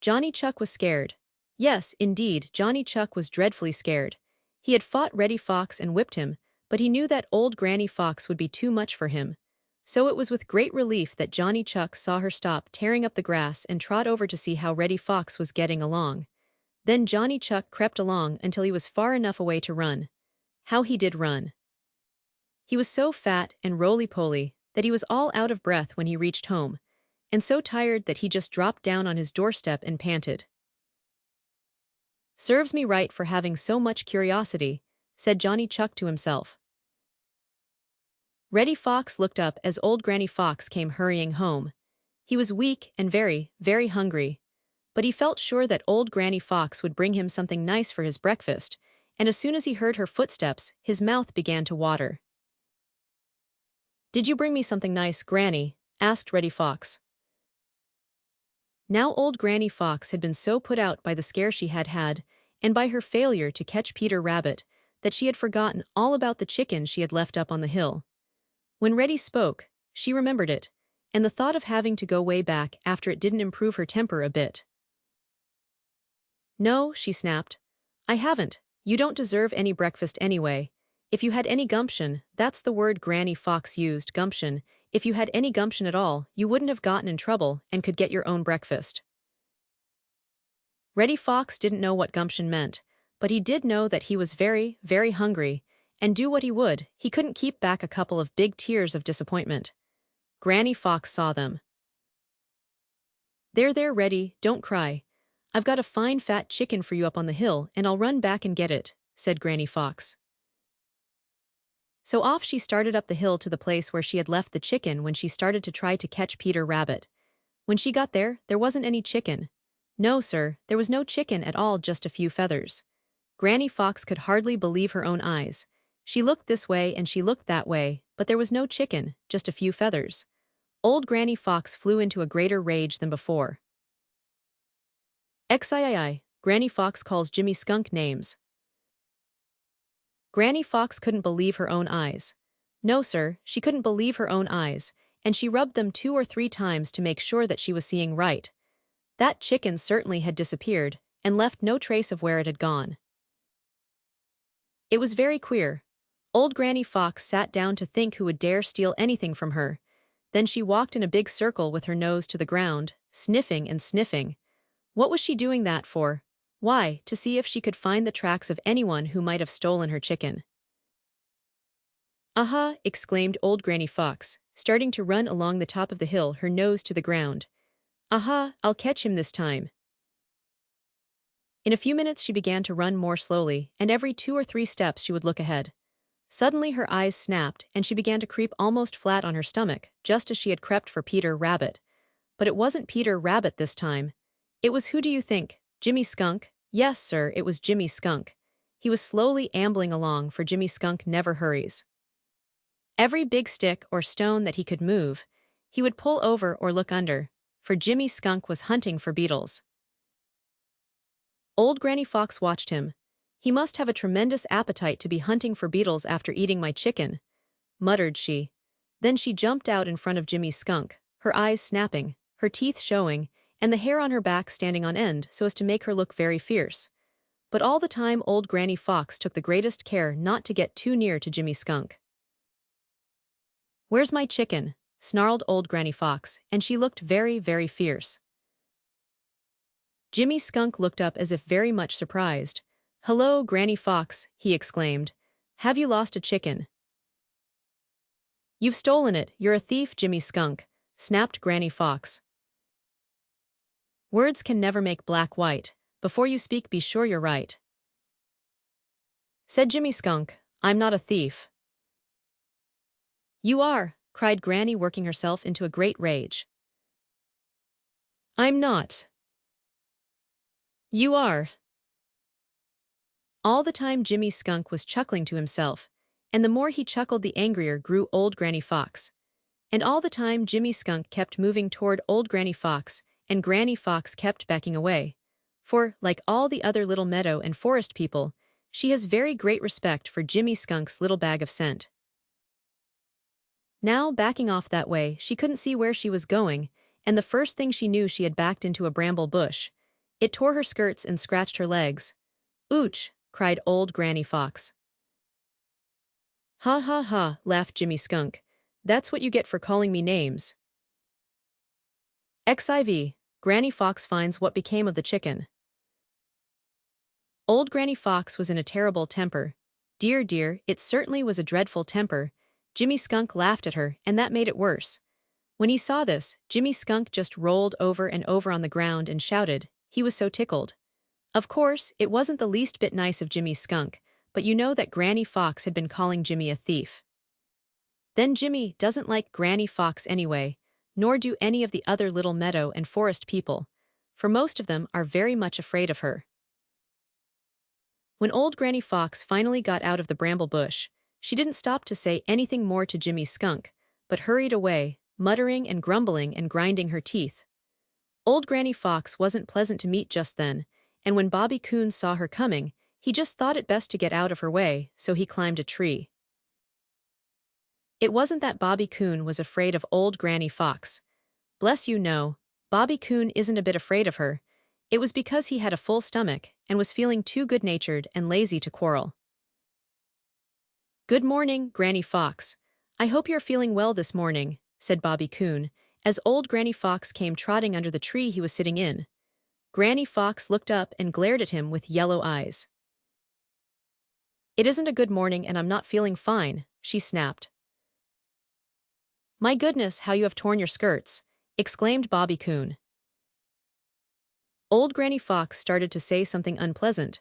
Johnny Chuck was scared. Yes, indeed, Johnny Chuck was dreadfully scared. He had fought Reddy Fox and whipped him, but he knew that old Granny Fox would be too much for him. So it was with great relief that Johnny Chuck saw her stop tearing up the grass and trot over to see how Reddy Fox was getting along. Then Johnny Chuck crept along until he was far enough away to run. How he did run! He was so fat and roly-poly that he was all out of breath when he reached home, and so tired that he just dropped down on his doorstep and panted. "Serves me right for having so much curiosity," said Johnny Chuck to himself. Reddy Fox looked up as old Granny Fox came hurrying home. He was weak and very, very hungry, but he felt sure that old Granny Fox would bring him something nice for his breakfast, and as soon as he heard her footsteps, his mouth began to water. "Did you bring me something nice, Granny?" asked Reddy Fox. Now old Granny Fox had been so put out by the scare she had had, and by her failure to catch Peter Rabbit, that she had forgotten all about the chicken she had left up on the hill. When Reddy spoke, she remembered it, and the thought of having to go way back after it didn't improve her temper a bit. "No," she snapped. "I haven't. You don't deserve any breakfast anyway. If you had any gumption," that's the word Granny Fox used, gumption. "If you had any gumption at all, you wouldn't have gotten in trouble and could get your own breakfast." Reddy Fox didn't know what gumption meant, but he did know that he was very, very hungry, and do what he would, he couldn't keep back a couple of big tears of disappointment. Granny Fox saw them. There, Reddy, don't cry. I've got a fine fat chicken for you up on the hill, and I'll run back and get it," said Granny Fox. So off she started up the hill to the place where she had left the chicken when she started to try to catch Peter Rabbit. When she got there wasn't any chicken. No, sir, there was no chicken at all, just a few feathers. Granny Fox could hardly believe her own eyes. She looked this way and she looked that way, but there was no chicken, just a few feathers. Old Granny Fox flew into a greater rage than before. "XIII, Granny Fox calls Jimmy Skunk names." Granny Fox couldn't believe her own eyes. No, sir, she couldn't believe her own eyes, and she rubbed them 2 or 3 times to make sure that she was seeing right. That chicken certainly had disappeared, and left no trace of where it had gone. It was very queer. Old Granny Fox sat down to think who would dare steal anything from her. Then she walked in a big circle with her nose to the ground, sniffing and sniffing. What was she doing that for? Why, to see if she could find the tracks of anyone who might have stolen her chicken. "Aha!" exclaimed old Granny Fox, starting to run along the top of the hill, her nose to the ground. "Aha! I'll catch him this time." In a few minutes she began to run more slowly, and every 2 or 3 steps she would look ahead. Suddenly her eyes snapped and she began to creep almost flat on her stomach, just as she had crept for Peter Rabbit. But it wasn't Peter Rabbit this time. It was, who do you think? Jimmy Skunk? Yes, sir, it was Jimmy Skunk. He was slowly ambling along, for Jimmy Skunk never hurries. Every big stick or stone that he could move, he would pull over or look under, for Jimmy Skunk was hunting for beetles. Old Granny Fox watched him. "He must have a tremendous appetite to be hunting for beetles after eating my chicken," muttered she. Then she jumped out in front of Jimmy Skunk, her eyes snapping, her teeth showing, and the hair on her back standing on end so as to make her look very fierce. But all the time old Granny Fox took the greatest care not to get too near to Jimmy Skunk. "Where's my chicken?" snarled old Granny Fox, and she looked very, very fierce. Jimmy Skunk looked up as if very much surprised. "Hello, Granny Fox," he exclaimed. "Have you lost a chicken?" "You've stolen it, you're a thief, Jimmy Skunk," snapped Granny Fox. "Words can never make black white. Before you speak, be sure you're right," said Jimmy Skunk. "I'm not a thief." "You are," cried Granny, working herself into a great rage. "I'm not." "You are." All the time Jimmy Skunk was chuckling to himself, and the more he chuckled the angrier grew old Granny Fox. And all the time Jimmy Skunk kept moving toward old Granny Fox, and Granny Fox kept backing away. For, like all the other little meadow and forest people, she has very great respect for Jimmy Skunk's little bag of scent. Now, backing off that way, she couldn't see where she was going, and the first thing she knew she had backed into a bramble bush. It tore her skirts and scratched her legs. "Ooch!" cried old Granny Fox. "Ha ha ha," laughed Jimmy Skunk. "That's what you get for calling me names." XIV, Granny Fox finds what became of the chicken. Old Granny Fox was in a terrible temper. Dear, dear, it certainly was a dreadful temper. Jimmy Skunk laughed at her, and that made it worse. When he saw this, Jimmy Skunk just rolled over and over on the ground and shouted. He was so tickled. Of course, it wasn't the least bit nice of Jimmy Skunk, but you know that Granny Fox had been calling Jimmy a thief. Then Jimmy doesn't like Granny Fox anyway, nor do any of the other little meadow and forest people, for most of them are very much afraid of her. When old Granny Fox finally got out of the bramble bush, she didn't stop to say anything more to Jimmy Skunk, but hurried away, muttering and grumbling and grinding her teeth. Old Granny Fox wasn't pleasant to meet just then, and when Bobby Coon saw her coming, he just thought it best to get out of her way, so he climbed a tree. It wasn't that Bobby Coon was afraid of old Granny Fox. Bless you, no, Bobby Coon isn't a bit afraid of her. It was because he had a full stomach and was feeling too good-natured and lazy to quarrel. "Good morning, Granny Fox. I hope you're feeling well this morning," said Bobby Coon, as old Granny Fox came trotting under the tree he was sitting in. Granny Fox looked up and glared at him with yellow eyes. "It isn't a good morning and I'm not feeling fine," she snapped. "My goodness, how you have torn your skirts," exclaimed Bobby Coon. Old Granny Fox started to say something unpleasant.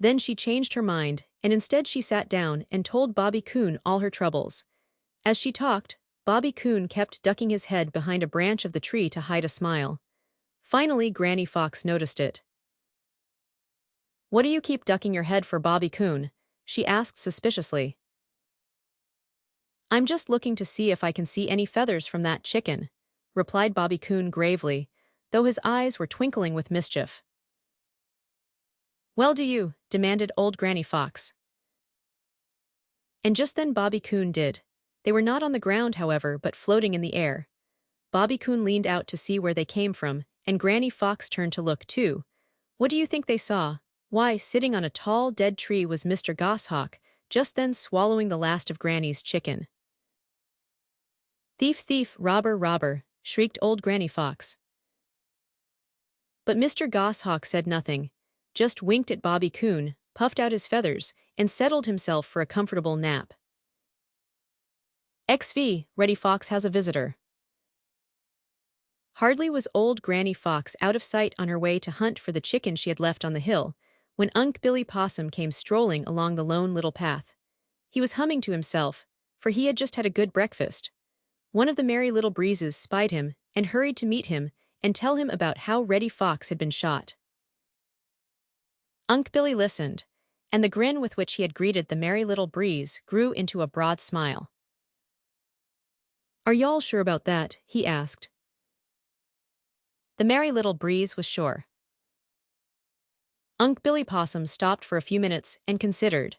Then she changed her mind, and instead she sat down and told Bobby Coon all her troubles. As she talked, Bobby Coon kept ducking his head behind a branch of the tree to hide a smile. Finally, Granny Fox noticed it. "What do you keep ducking your head for, Bobby Coon?" she asked suspiciously. "I'm just looking to see if I can see any feathers from that chicken," replied Bobby Coon gravely, though his eyes were twinkling with mischief. "Well, do you?" demanded old Granny Fox. And just then Bobby Coon did. They were not on the ground, however, but floating in the air. Bobby Coon leaned out to see where they came from, and Granny Fox turned to look too. What do you think they saw? Why, sitting on a tall, dead tree was Mr. Goshawk, just then swallowing the last of Granny's chicken. "Thief, thief, robber, robber," shrieked old Granny Fox. But Mr. Goshawk said nothing, just winked at Bobby Coon, puffed out his feathers, and settled himself for a comfortable nap. XV, Reddy Fox has a visitor. Hardly was old Granny Fox out of sight on her way to hunt for the chicken she had left on the hill, when Unc' Billy Possum came strolling along the lone little path. He was humming to himself, for he had just had a good breakfast. One of the Merry Little Breezes spied him and hurried to meet him and tell him about how Reddy Fox had been shot. Unc' Billy listened, and the grin with which he had greeted the Merry Little Breeze grew into a broad smile. "Are y'all sure about that?" he asked. The Merry Little Breeze was sure. Unc' Billy Possum stopped for a few minutes and considered.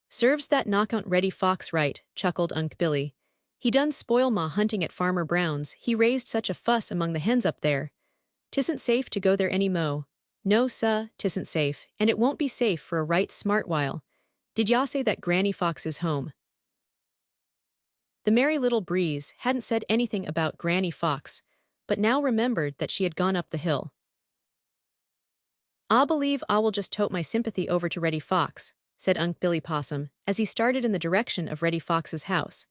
"Serves that knockout Reddy Fox right," chuckled Unc' Billy. "He done spoil ma hunting at Farmer Brown's. He raised such a fuss among the hens up there. 'Tisn't safe to go there any mo'. No, suh, 'tisn't safe, and it won't be safe for a right smart while. Did ya say that Granny Fox is home?" The Merry Little Breeze hadn't said anything about Granny Fox, but now remembered that she had gone up the hill. "I believe I will just tote my sympathy over to Reddy Fox," said Unc' Billy Possum, as he started in the direction of Reddy Fox's house.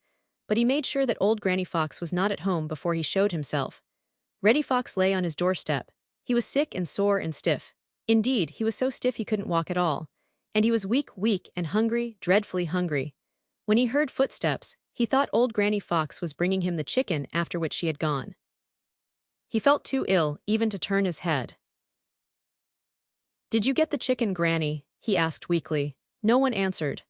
But he made sure that old Granny Fox was not at home before he showed himself. Reddy Fox lay on his doorstep. He was sick and sore and stiff. Indeed, he was so stiff he couldn't walk at all. And he was weak and hungry, dreadfully hungry. When he heard footsteps, he thought old Granny Fox was bringing him the chicken after which she had gone. He felt too ill even to turn his head. "Did you get the chicken, Granny?" he asked weakly. No one answered.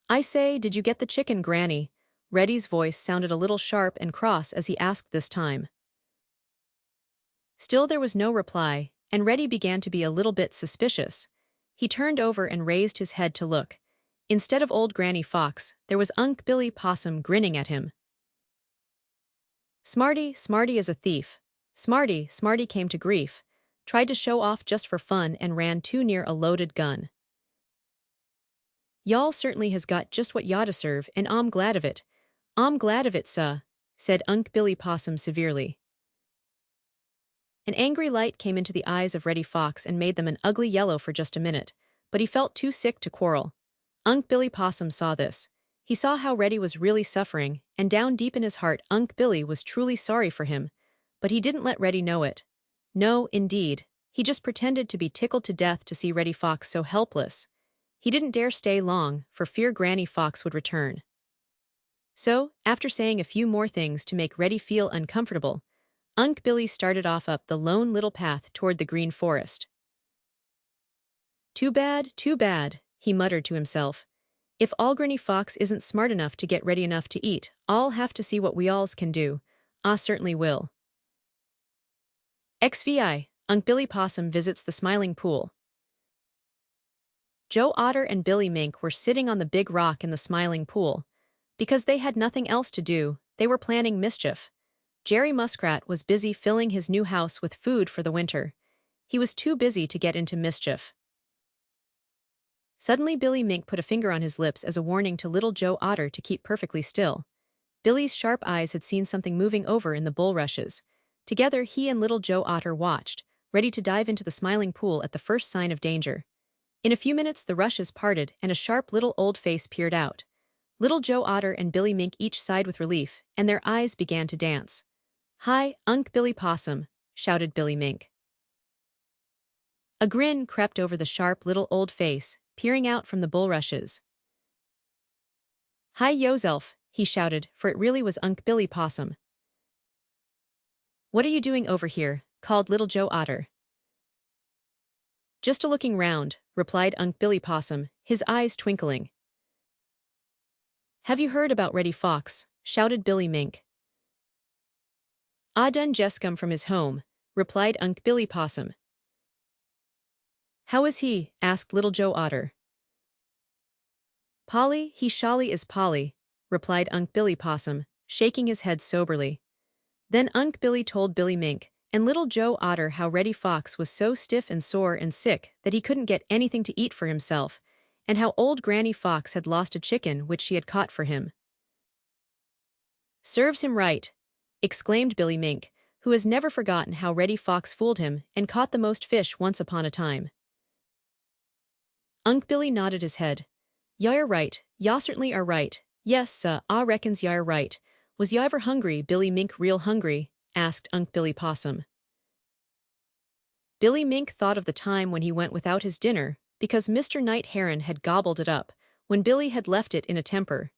"I say, did you get the chicken, Granny?" Reddy's voice sounded a little sharp and cross as he asked this time. Still there was no reply, and Reddy began to be a little bit suspicious. He turned over and raised his head to look. Instead of old Granny Fox, there was Unc' Billy Possum grinning at him. "Smarty, Smarty is a thief. Smarty, Smarty came to grief. Tried to show off just for fun and ran too near a loaded gun. Y'all certainly has got just what y'all deserve, and I'm glad of it. I'm glad of it, suh," said Unc' Billy Possum severely. An angry light came into the eyes of Reddy Fox and made them an ugly yellow for just a minute, but he felt too sick to quarrel. Unc' Billy Possum saw this. He saw how Reddy was really suffering, and down deep in his heart Unc' Billy was truly sorry for him. But he didn't let Reddy know it. No, indeed. He just pretended to be tickled to death to see Reddy Fox so helpless. He didn't dare stay long, for fear Granny Fox would return. So, after saying a few more things to make Reddy feel uncomfortable, Unc' Billy started off up the lone little path toward the green forest. Too bad, he muttered to himself. If all Granny Fox isn't smart enough to get ready enough to eat, I'll have to see what we alls can do. I certainly will. XVI, Unc' Billy Possum visits the Smiling Pool. Joe Otter and Billy Mink were sitting on the big rock in the Smiling Pool. Because they had nothing else to do, they were planning mischief. Jerry Muskrat was busy filling his new house with food for the winter. He was too busy to get into mischief. Suddenly Billy Mink put a finger on his lips as a warning to little Joe Otter to keep perfectly still. Billy's sharp eyes had seen something moving over in the bulrushes. Together he and little Joe Otter watched, ready to dive into the Smiling Pool at the first sign of danger. In a few minutes the rushes parted and a sharp little old face peered out. Little Joe Otter and Billy Mink each sighed with relief, and their eyes began to dance. "Hi, Unc' Billy Possum," shouted Billy Mink. A grin crept over the sharp little old face, peering out from the bulrushes. "Hi, Yoself," he shouted, for it really was Unc' Billy Possum. "What are you doing over here?" called little Joe Otter. "Just a-looking round," replied Unc' Billy Possum, his eyes twinkling. "Have you heard about Reddy Fox?" shouted Billy Mink. "Ah done just come from his home," replied Unc' Billy Possum. "How is he?" asked little Joe Otter. "Polly, he shawly is Polly," replied Unc' Billy Possum, shaking his head soberly. Then Unc' Billy told Billy Mink and little Joe Otter how Reddy Fox was so stiff and sore and sick that he couldn't get anything to eat for himself, and how old Granny Fox had lost a chicken which she had caught for him. "Serves him right," exclaimed Billy Mink, who has never forgotten how Reddy Fox fooled him and caught the most fish once upon a time. Unc' Billy nodded his head. "Y'are right, yaw certainly are right. Yes, sah, Ah reckons y'are right. Was ya ever hungry, Billy Mink, real hungry?" asked Unc' Billy Possum. Billy Mink thought of the time when he went without his dinner because Mr. Night Heron had gobbled it up when Billy had left it in a temper.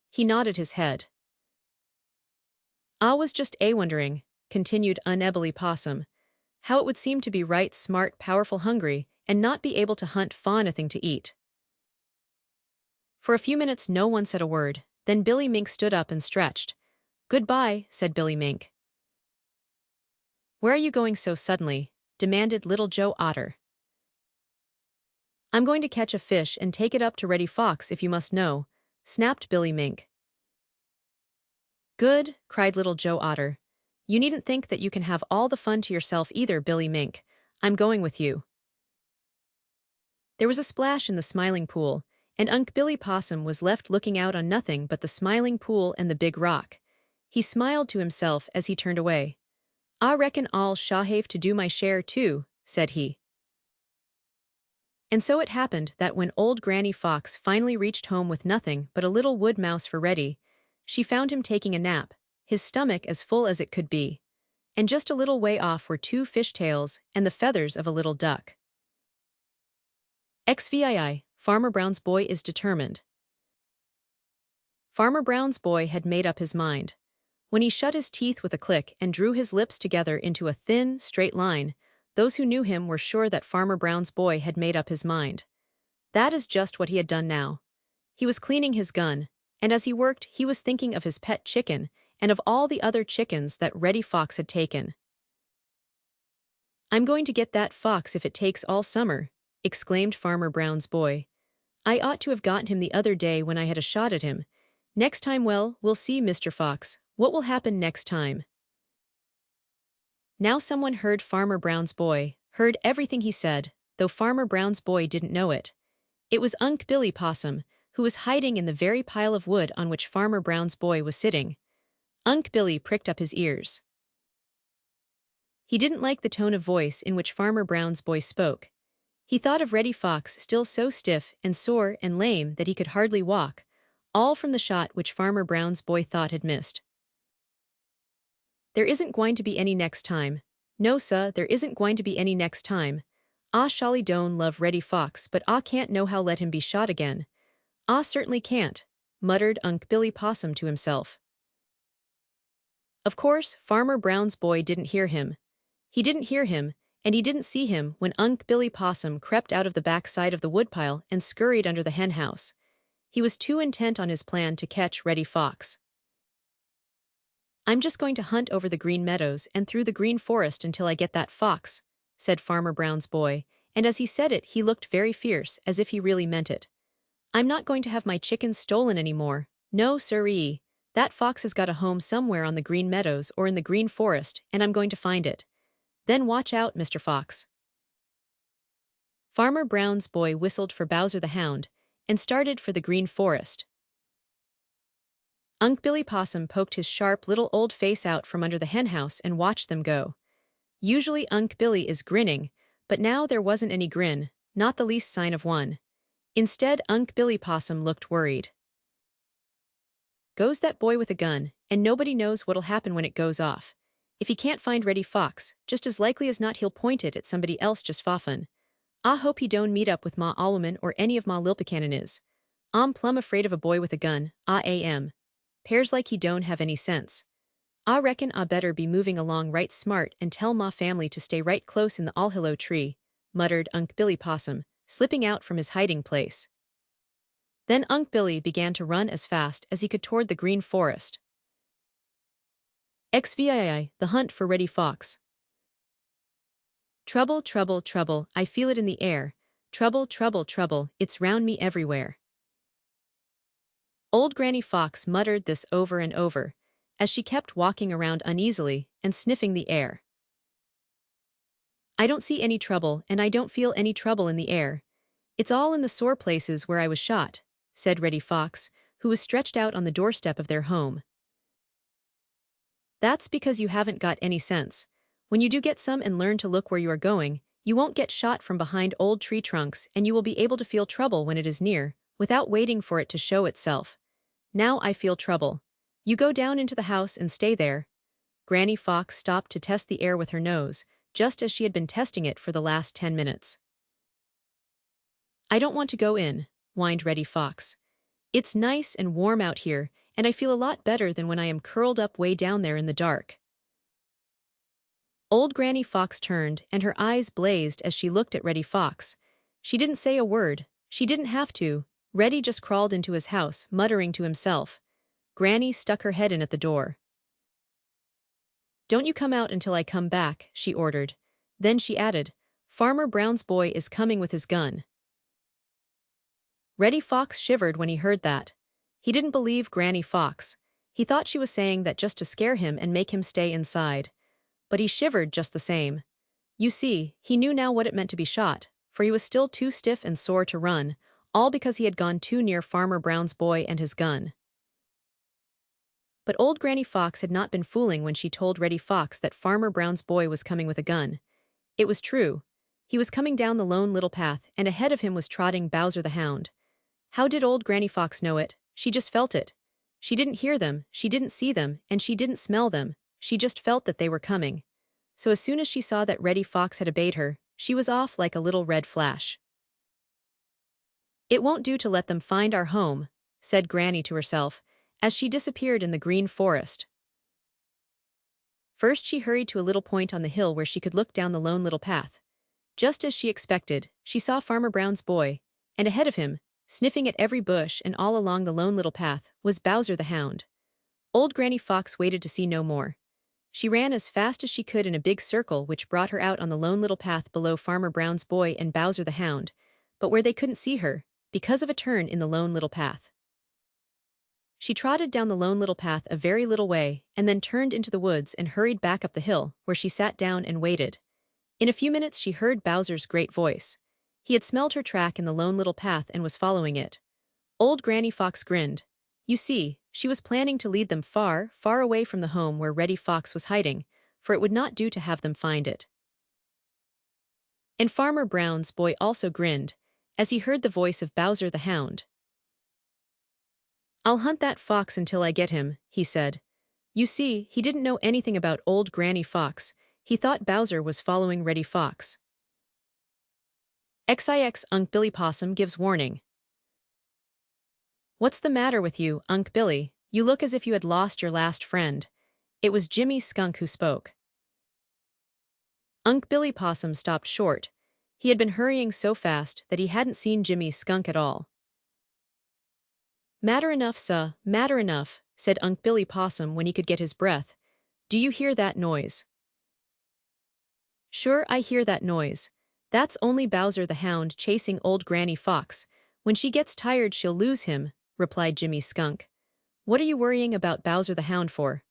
He nodded his head. "Ah was just wondering," continued Billy Possum, "how it would seem to be right smart, powerful hungry, and not be able to hunt for anything to eat." For a few minutes no one said a word, then Billy Mink stood up and stretched. "Goodbye," said Billy Mink. "Where are you going so suddenly?" demanded little Joe Otter. "I'm going to catch a fish and take it up to Reddy Fox if you must know," snapped Billy Mink. "Good," cried little Joe Otter. "You needn't think that you can have all the fun to yourself either, Billy Mink. I'm going with you." There was a splash in the Smiling Pool, and Unc' Billy Possum was left looking out on nothing but the Smiling Pool and the big rock. He smiled to himself as he turned away. "I reckon I'll shahave to do my share too," said he. And so it happened that when old Granny Fox finally reached home with nothing but a little wood mouse for Reddy, she found him taking a nap, his stomach as full as it could be. And just a little way off were 2 fish tails and the feathers of a little duck. XVI, Farmer Brown's boy is determined. Farmer Brown's boy had made up his mind. When he shut his teeth with a click and drew his lips together into a thin, straight line, those who knew him were sure that Farmer Brown's boy had made up his mind. That is just what he had done now. He was cleaning his gun, and as he worked he was thinking of his pet chicken and of all the other chickens that Reddy Fox had taken. "I'm going to get that fox if it takes all summer," exclaimed Farmer Brown's boy. "I ought to have gotten him the other day when I had a shot at him. Next time, well, we'll see, Mr. Fox, what will happen next time." Now someone heard Farmer Brown's boy, heard everything he said, though Farmer Brown's boy didn't know it. It was Unc' Billy Possum, who was hiding in the very pile of wood on which Farmer Brown's boy was sitting. Unc' Billy pricked up his ears. He didn't like the tone of voice in which Farmer Brown's boy spoke. He thought of Reddy Fox still so stiff and sore and lame that he could hardly walk, all from the shot which Farmer Brown's boy thought had missed. "There isn't going to be any next time. No, sir, there isn't going to be any next time. Ah Sholly don't love Reddy Fox, but ah can't know how let him be shot again. Ah certainly can't," muttered Unc' Billy Possum to himself. Of course, Farmer Brown's boy didn't hear him. He didn't hear him, and he didn't see him when Unc' Billy Possum crept out of the back side of the woodpile and scurried under the henhouse. He was too intent on his plan to catch Reddy Fox. "I'm just going to hunt over the Green Meadows and through the Green Forest until I get that fox," said Farmer Brown's boy, and as he said it he looked very fierce, as if he really meant it. "I'm not going to have my chickens stolen any more. No, siree. That fox has got a home somewhere on the Green Meadows or in the Green Forest, and I'm going to find it. Then watch out, Mr. Fox." Farmer Brown's boy whistled for Bowser the Hound and started for the Green Forest. Unc' Billy Possum poked his sharp little old face out from under the henhouse and watched them go. Usually Unc' Billy is grinning, but now there wasn't any grin, not the least sign of one. Instead, Unc' Billy Possum looked worried. "Goes that boy with a gun, and nobody knows what'll happen when it goes off. If he can't find Reddy Fox, just as likely as not he'll point it at somebody else just for fun. I hope he don't meet up with Ma Alwaman or any of Ma Lilpicanen is. I'm plumb afraid of a boy with a gun, I am. 'Pears like he don't have any sense. I reckon I better be moving along right smart and tell Ma family to stay right close in the all-hello tree," muttered Unc' Billy Possum, slipping out from his hiding place. Then Unc' Billy began to run as fast as he could toward the Green Forest. XVII, the hunt for Reddy Fox. "Trouble, trouble, trouble, I feel it in the air. Trouble, trouble, trouble, it's round me everywhere." Old Granny Fox muttered this over and over, as she kept walking around uneasily and sniffing the air. "I don't see any trouble, and I don't feel any trouble in the air. It's all in the sore places where I was shot," said Reddy Fox, who was stretched out on the doorstep of their home. "That's because you haven't got any sense. When you do get some and learn to look where you are going, you won't get shot from behind old tree trunks, and you will be able to feel trouble when it is near, without waiting for it to show itself. Now I feel trouble. You go down into the house and stay there." Granny Fox stopped to test the air with her nose, just as she had been testing it for the last 10 minutes. "I don't want to go in," whined Reddy Fox. "It's nice and warm out here, and I feel a lot better than when I am curled up way down there in the dark." Old Granny Fox turned, and her eyes blazed as she looked at Reddy Fox. She didn't say a word. She didn't have to. Reddy just crawled into his house, muttering to himself. Granny stuck her head in at the door. "Don't you come out until I come back," she ordered. Then she added, "Farmer Brown's boy is coming with his gun." Reddy Fox shivered when he heard that. He didn't believe Granny Fox. He thought she was saying that just to scare him and make him stay inside. But he shivered just the same. You see, he knew now what it meant to be shot, for he was still too stiff and sore to run, all because he had gone too near Farmer Brown's boy and his gun. But old Granny Fox had not been fooling when she told Reddy Fox that Farmer Brown's boy was coming with a gun. It was true. He was coming down the Lone Little Path, and ahead of him was trotting Bowser the Hound. How did old Granny Fox know it? She just felt it. She didn't hear them, she didn't see them, and she didn't smell them. She just felt that they were coming. So as soon as she saw that Reddy Fox had obeyed her, she was off like a little red flash. "It won't do to let them find our home," said Granny to herself, as she disappeared in the Green Forest. First she hurried to a little point on the hill where she could look down the Lone Little Path. Just as she expected, she saw Farmer Brown's boy, and ahead of him, sniffing at every bush and all along the Lone Little Path, was Bowser the Hound. Old Granny Fox waited to see no more. She ran as fast as she could in a big circle which brought her out on the Lone Little Path below Farmer Brown's boy and Bowser the Hound, but where they couldn't see her, because of a turn in the Lone Little Path. She trotted down the Lone Little Path a very little way, and then turned into the woods and hurried back up the hill, where she sat down and waited. In a few minutes she heard Bowser's great voice. He had smelled her track in the Lone Little Path and was following it. Old Granny Fox grinned. You see, she was planning to lead them far, far away from the home where Reddy Fox was hiding, for it would not do to have them find it. And Farmer Brown's boy also grinned, as he heard the voice of Bowser the Hound. "I'll hunt that fox until I get him," he said. You see, he didn't know anything about old Granny Fox. He thought Bowser was following Reddy Fox. XIX Unc' Billy Possum gives warning. "What's the matter with you, Unc' Billy? You look as if you had lost your last friend." It was Jimmy Skunk who spoke. Unc' Billy Possum stopped short. He had been hurrying so fast that he hadn't seen Jimmy Skunk at all. "Matter enough, sah, matter enough," said Unc' Billy Possum when he could get his breath. "Do you hear that noise?" "Sure, I hear that noise. That's only Bowser the Hound chasing old Granny Fox. When she gets tired she'll lose him," replied Jimmy Skunk. "What are you worrying about Bowser the Hound for?"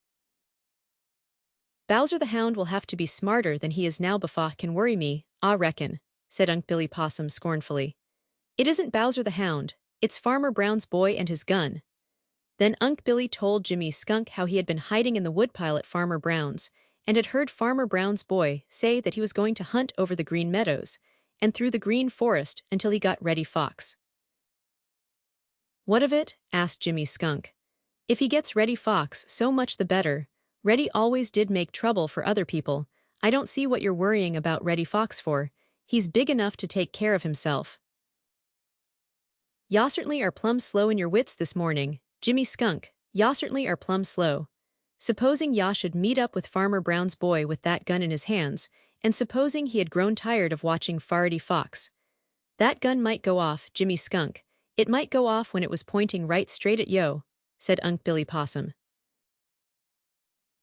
"Bowser the Hound will have to be smarter than he is now before can worry me, I reckon," said Unc' Billy Possum scornfully. "It isn't Bowser the Hound, it's Farmer Brown's boy and his gun." Then Unc' Billy told Jimmy Skunk how he had been hiding in the woodpile at Farmer Brown's, and had heard Farmer Brown's boy say that he was going to hunt over the Green Meadows and through the Green Forest until he got Reddy Fox. "What of it?" asked Jimmy Skunk. "If he gets Reddy Fox, so much the better. Reddy always did make trouble for other people. I don't see what you're worrying about Reddy Fox for. He's big enough to take care of himself." "Ya certainly are plumb slow in your wits this morning, Jimmy Skunk. Ya certainly are plumb slow. Supposing ya should meet up with Farmer Brown's boy with that gun in his hands, and supposing he had grown tired of watching Reddy Fox. That gun might go off, Jimmy Skunk. It might go off when it was pointing right straight at yo," said Unc' Billy Possum.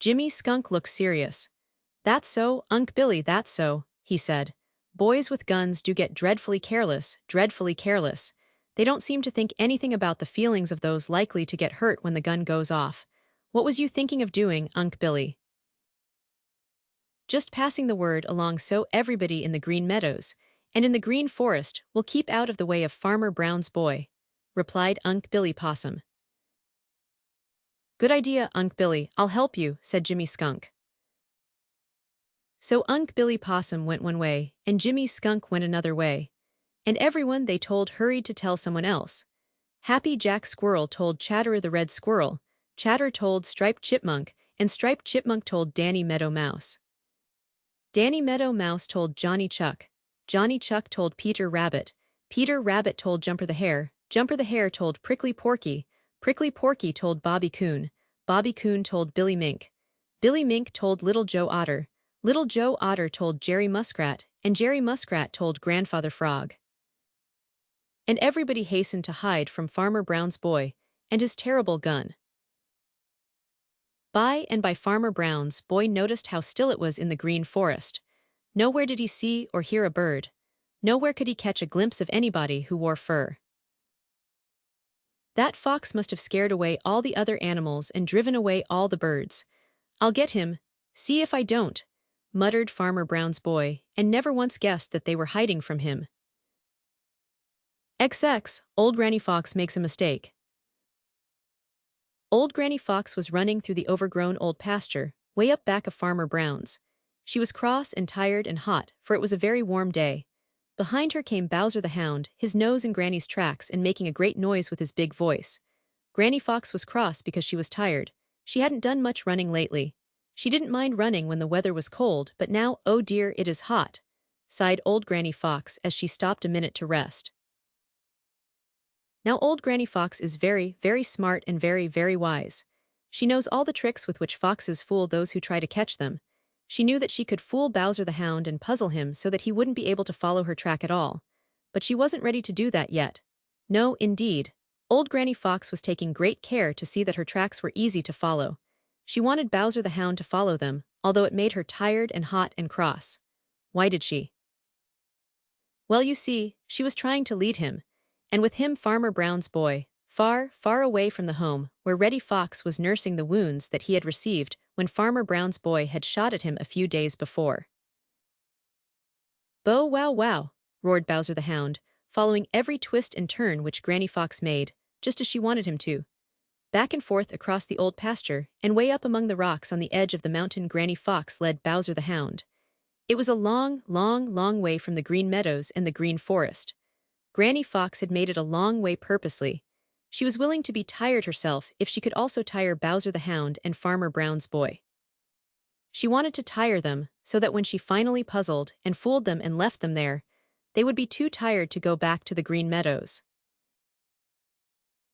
Jimmy Skunk looked serious. "That's so, Unc' Billy, that's so," he said. "Boys with guns do get dreadfully careless, dreadfully careless. They don't seem to think anything about the feelings of those likely to get hurt when the gun goes off. What was you thinking of doing, Unc' Billy?" "Just passing the word along so everybody in the Green Meadows and in the Green Forest will keep out of the way of Farmer Brown's boy," replied Unc' Billy Possum. "Good idea, Unc' Billy, I'll help you," said Jimmy Skunk. So Unc' Billy Possum went one way, and Jimmy Skunk went another way. And everyone they told hurried to tell someone else. Happy Jack Squirrel told Chatterer the Red Squirrel, Chatterer told Striped Chipmunk, and Striped Chipmunk told Danny Meadow Mouse. Danny Meadow Mouse told Johnny Chuck, Johnny Chuck told Peter Rabbit, Peter Rabbit told Jumper the Hare, Jumper the Hare told Prickly Porky, Prickly Porky told Bobby Coon, Bobby Coon told Billy Mink, Billy Mink told Little Joe Otter, Little Joe Otter told Jerry Muskrat, and Jerry Muskrat told Grandfather Frog. And everybody hastened to hide from Farmer Brown's boy and his terrible gun. By and by Farmer Brown's boy noticed how still it was in the Green Forest. Nowhere did he see or hear a bird. Nowhere could he catch a glimpse of anybody who wore fur. "That fox must have scared away all the other animals and driven away all the birds. I'll get him, see if I don't," muttered Farmer Brown's boy, and never once guessed that they were hiding from him. XX, Old Granny Fox makes a mistake. Old Granny Fox was running through the overgrown old pasture, way up back of Farmer Brown's. She was cross and tired and hot, for it was a very warm day. Behind her came Bowser the Hound, his nose in Granny's tracks and making a great noise with his big voice. Granny Fox was cross because she was tired. She hadn't done much running lately. She didn't mind running when the weather was cold, but now, oh dear, it is hot, sighed old Granny Fox as she stopped a minute to rest. Now old Granny Fox is very, very smart and very, very wise. She knows all the tricks with which foxes fool those who try to catch them. She knew that she could fool Bowser the Hound and puzzle him so that he wouldn't be able to follow her track at all. But she wasn't ready to do that yet. No, indeed. Old Granny Fox was taking great care to see that her tracks were easy to follow. She wanted Bowser the Hound to follow them, although it made her tired and hot and cross. Why did she? Well, you see, she was trying to lead him. And with him Farmer Brown's boy, far, far away from the home where Reddy Fox was nursing the wounds that he had received when Farmer Brown's boy had shot at him a few days before. "Bow wow wow," roared Bowser the Hound, following every twist and turn which Granny Fox made, just as she wanted him to. back and forth across the old pasture, and way up among the rocks on the edge of the mountain Granny Fox led Bowser the Hound. It was a long, long, long way from the green meadows and the green forest. Granny Fox had made it a long way purposely. She was willing to be tired herself if she could also tire Bowser the Hound and Farmer Brown's boy. She wanted to tire them so that when she finally puzzled and fooled them and left them there, they would be too tired to go back to the green meadows.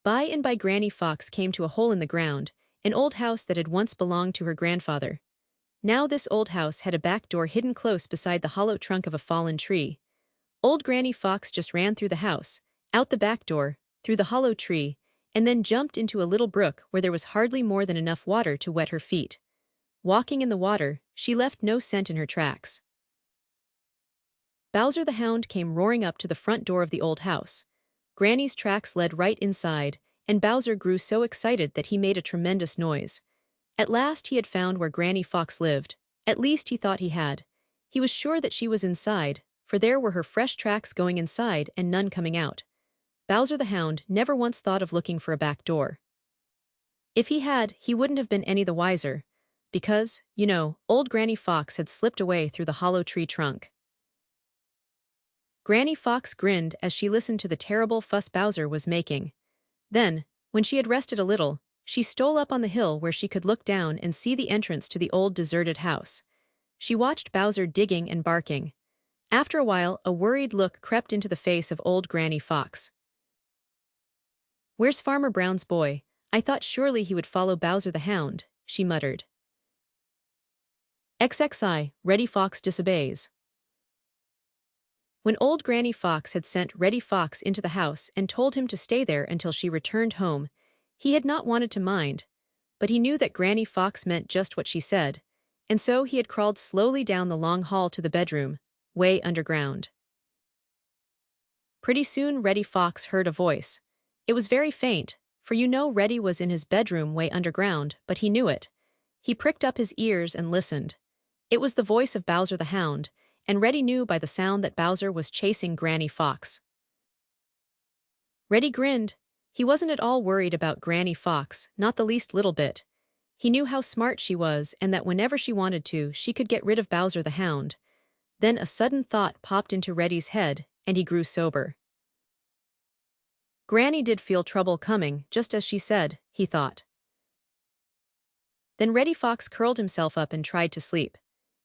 By and by Granny Fox came to a hole in the ground, an old house that had once belonged to her grandfather. Now this old house had a back door hidden close beside the hollow trunk of a fallen tree. Old Granny Fox just ran through the house, out the back door, through the hollow tree, and then jumped into a little brook where there was hardly more than enough water to wet her feet. Walking in the water, she left no scent in her tracks. Bowser the Hound came roaring up to the front door of the old house. Granny's tracks led right inside, and Bowser grew so excited that he made a tremendous noise. At last he had found where Granny Fox lived. At least he thought he had. He was sure that she was inside, for there were her fresh tracks going inside and none coming out. Bowser the Hound never once thought of looking for a back door. If he had, he wouldn't have been any the wiser, because, old Granny Fox had slipped away through the hollow tree trunk. Granny Fox grinned as she listened to the terrible fuss Bowser was making. Then, when she had rested a little, she stole up on the hill where she could look down and see the entrance to the old deserted house. She watched Bowser digging and barking. After a while, a worried look crept into the face of old Granny Fox. "Where's Farmer Brown's boy? I thought surely he would follow Bowser the Hound," she muttered. XXI, Reddy Fox disobeys. When old Granny Fox had sent Reddy Fox into the house and told him to stay there until she returned home, he had not wanted to mind, but he knew that Granny Fox meant just what she said, and so he had crawled slowly down the long hall to the bedroom, way underground. Pretty soon Reddy Fox heard a voice. It was very faint, for Reddy was in his bedroom way underground, but he knew it. He pricked up his ears and listened. It was the voice of Bowser the Hound, and Reddy knew by the sound that Bowser was chasing Granny Fox. Reddy grinned. He wasn't at all worried about Granny Fox, not the least little bit. He knew how smart she was and that whenever she wanted to, she could get rid of Bowser the Hound. Then a sudden thought popped into Reddy's head, and he grew sober. Granny did feel trouble coming, just as she said, he thought. Then Reddy Fox curled himself up and tried to sleep.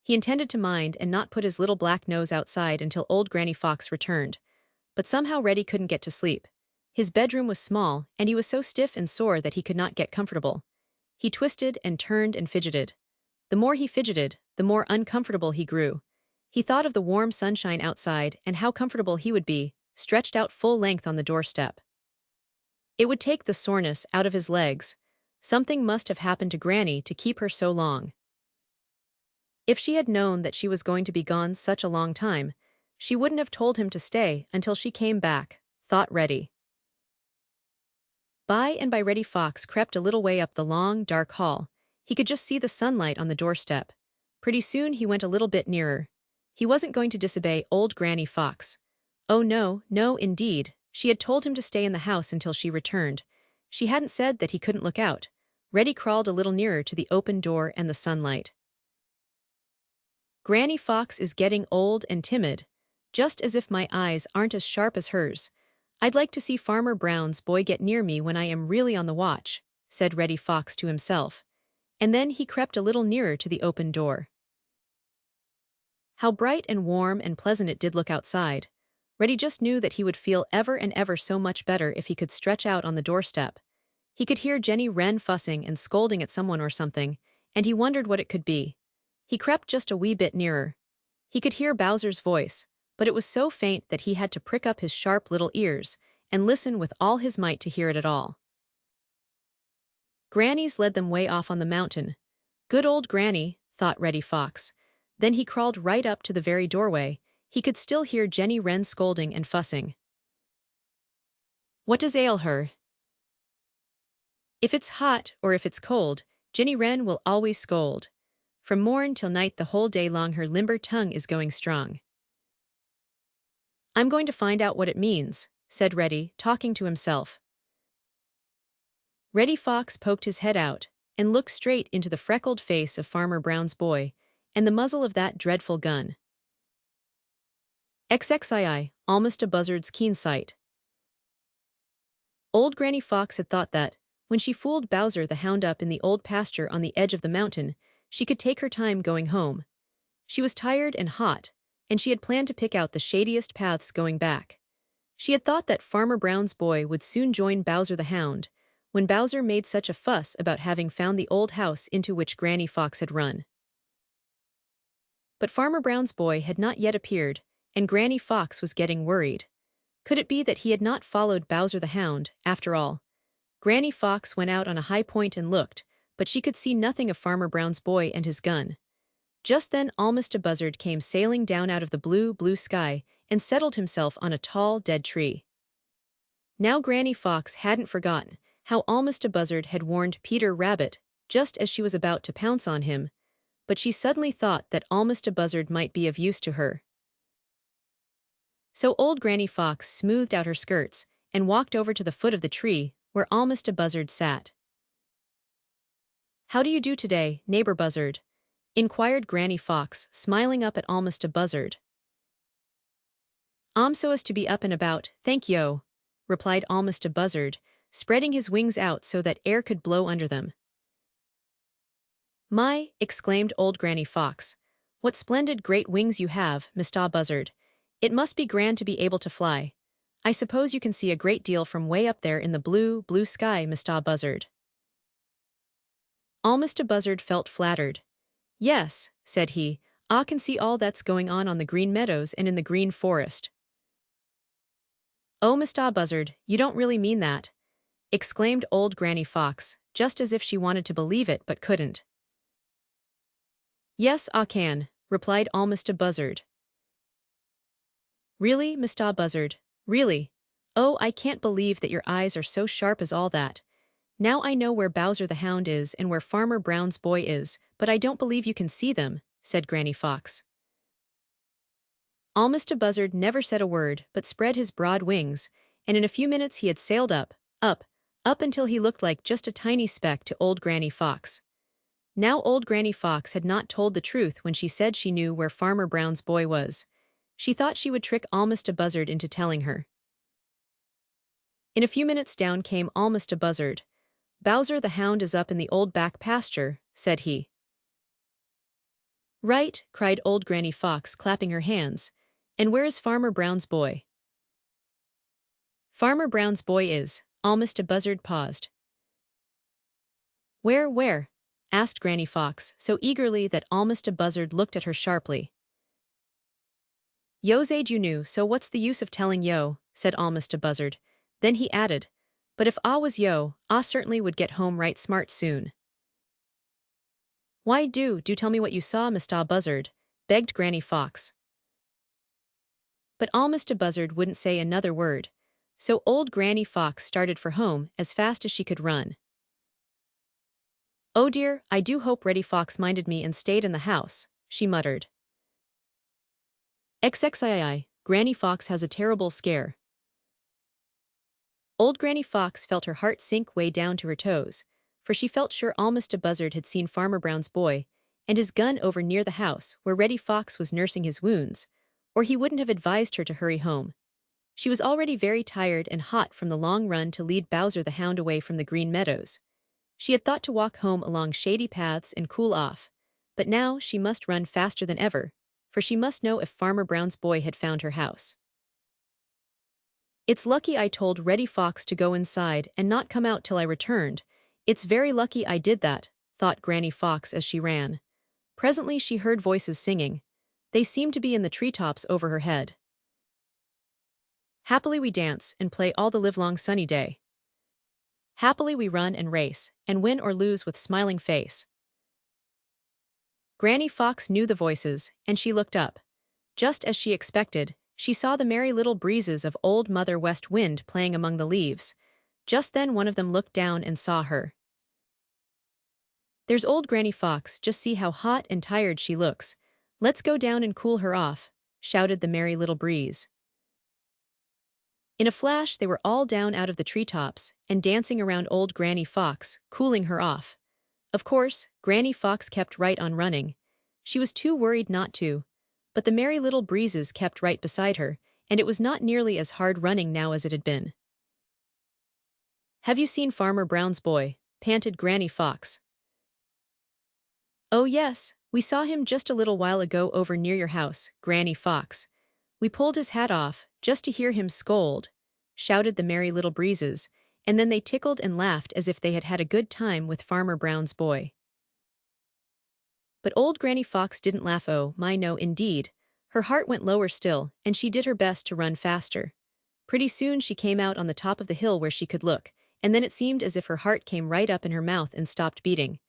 He intended to mind and not put his little black nose outside until old Granny Fox returned. But somehow Reddy couldn't get to sleep. His bedroom was small, and he was so stiff and sore that he could not get comfortable. He twisted and turned and fidgeted. The more he fidgeted, the more uncomfortable he grew. He thought of the warm sunshine outside and how comfortable he would be, stretched out full length on the doorstep. It would take the soreness out of his legs. Something must have happened to Granny to keep her so long. If she had known that she was going to be gone such a long time, she wouldn't have told him to stay until she came back, thought Reddy. By and by Reddy Fox crept a little way up the long, dark hall. He could just see the sunlight on the doorstep. Pretty soon he went a little bit nearer. He wasn't going to disobey old Granny Fox. Oh no, no indeed. She had told him to stay in the house until she returned. She hadn't said that he couldn't look out. Reddy crawled a little nearer to the open door and the sunlight. Granny Fox is getting old and timid, just as if my eyes aren't as sharp as hers. I'd like to see Farmer Brown's boy get near me when I am really on the watch, said Reddy Fox to himself. And then he crept a little nearer to the open door. How bright and warm and pleasant it did look outside. Reddy just knew that he would feel ever and ever so much better if he could stretch out on the doorstep. He could hear Jenny Wren fussing and scolding at someone or something, and he wondered what it could be. He crept just a wee bit nearer. He could hear Bowser's voice, but it was so faint that he had to prick up his sharp little ears and listen with all his might to hear it at all. Granny's led them way off on the mountain. Good old Granny, thought Reddy Fox. Then he crawled right up to the very doorway. He could still hear Jenny Wren scolding and fussing. What does ail her? If it's hot or if it's cold, Jenny Wren will always scold. From morn till night the whole day long her limber tongue is going strong. I'm going to find out what it means, said Reddy, talking to himself. Reddy Fox poked his head out and looked straight into the freckled face of Farmer Brown's boy and the muzzle of that dreadful gun. XXII, almost a buzzard's keen sight. Old Granny Fox had thought that, when she fooled Bowser the Hound up in the old pasture on the edge of the mountain, she could take her time going home. She was tired and hot, and she had planned to pick out the shadiest paths going back. She had thought that Farmer Brown's boy would soon join Bowser the Hound, when Bowser made such a fuss about having found the old house into which Granny Fox had run. But Farmer Brown's boy had not yet appeared, and Granny Fox was getting worried. Could it be that he had not followed Bowser the Hound, after all? Granny Fox went out on a high point and looked, but she could see nothing of Farmer Brown's boy and his gun. Just then Almost a Buzzard came sailing down out of the blue, blue sky and settled himself on a tall, dead tree. Now Granny Fox hadn't forgotten how Almost a Buzzard had warned Peter Rabbit just as she was about to pounce on him, but she suddenly thought that Almost a Buzzard might be of use to her. So old Granny Fox smoothed out her skirts and walked over to the foot of the tree where Almost a Buzzard sat. "How do you do today, neighbor Buzzard?" inquired Granny Fox, smiling up at Almost a Buzzard. "So as to be up and about, thank yo," replied Almost a Buzzard, spreading his wings out so that air could blow under them. "My," exclaimed old Granny Fox, "what splendid great wings you have, Mr. Buzzard. It must be grand to be able to fly. I suppose you can see a great deal from way up there in the blue, blue sky, Mr. Buzzard." Almost a Buzzard felt flattered. "Yes," said he, "I can see all that's going on the Green Meadows and in the Green Forest." "Oh, Mr. Buzzard, you don't really mean that," exclaimed old Granny Fox, just as if she wanted to believe it but couldn't. "Yes, I can," replied Almost a Buzzard. "Really, Mr. Buzzard? Really? Oh, I can't believe that your eyes are so sharp as all that. Now I know where Bowser the Hound is and where Farmer Brown's boy is, but I don't believe you can see them," said Granny Fox. Almost a Buzzard never said a word but spread his broad wings, and in a few minutes he had sailed up, up, up until he looked like just a tiny speck to old Granny Fox. Now old Granny Fox had not told the truth when she said she knew where Farmer Brown's boy was. She thought she would trick Almost a Buzzard into telling her. In a few minutes down came Almost a Buzzard. "Bowser the Hound is up in the old back pasture," said he. "Right," cried old Granny Fox, clapping her hands. "And where is Farmer Brown's boy?" "Farmer Brown's boy is—" Almost a Buzzard paused. Where?" asked Granny Fox so eagerly that Almost a Buzzard looked at her sharply. "Yo's age you knew, so what's the use of telling yo?" said Almost a Buzzard. Then he added, "But if I was yo, I certainly would get home right smart soon." "Why do tell me what you saw, Mr. Buzzard," begged Granny Fox. But Almost a Buzzard wouldn't say another word, so old Granny Fox started for home as fast as she could run. "Oh dear, I do hope Reddy Fox minded me and stayed in the house," she muttered. XXII, Granny Fox has a terrible scare. Old Granny Fox felt her heart sink way down to her toes, for she felt sure Almost a Buzzard had seen Farmer Brown's boy and his gun over near the house where Reddy Fox was nursing his wounds, or he wouldn't have advised her to hurry home. She was already very tired and hot from the long run to lead Bowser the Hound away from the Green Meadows. She had thought to walk home along shady paths and cool off, but now she must run faster than ever, for she must know if Farmer Brown's boy had found her house. "It's lucky I told Reddy Fox to go inside and not come out till I returned. It's very lucky I did that," thought Granny Fox as she ran. Presently she heard voices singing. They seemed to be in the treetops over her head. "Happily we dance and play all the livelong sunny day. Happily we run and race, and win or lose with smiling face." Granny Fox knew the voices, and she looked up. Just as she expected, she saw the merry little breezes of Old Mother West Wind playing among the leaves. Just then one of them looked down and saw her. "There's old Granny Fox, just see how hot and tired she looks. Let's go down and cool her off," shouted the merry little breeze. In a flash, they were all down out of the treetops and dancing around old Granny Fox, cooling her off. Of course, Granny Fox kept right on running. She was too worried not to. But the Merry Little Breezes kept right beside her, and it was not nearly as hard running now as it had been. "Have you seen Farmer Brown's boy?" panted Granny Fox. "Oh yes, we saw him just a little while ago over near your house, Granny Fox. We pulled his hat off, just to hear him scold," shouted the Merry Little Breezes, and then they tickled and laughed as if they had had a good time with Farmer Brown's boy. But old Granny Fox didn't laugh. Oh, my no indeed. Her heart went lower still, and she did her best to run faster. Pretty soon she came out on the top of the hill where she could look, and then it seemed as if her heart came right up in her mouth and stopped beating.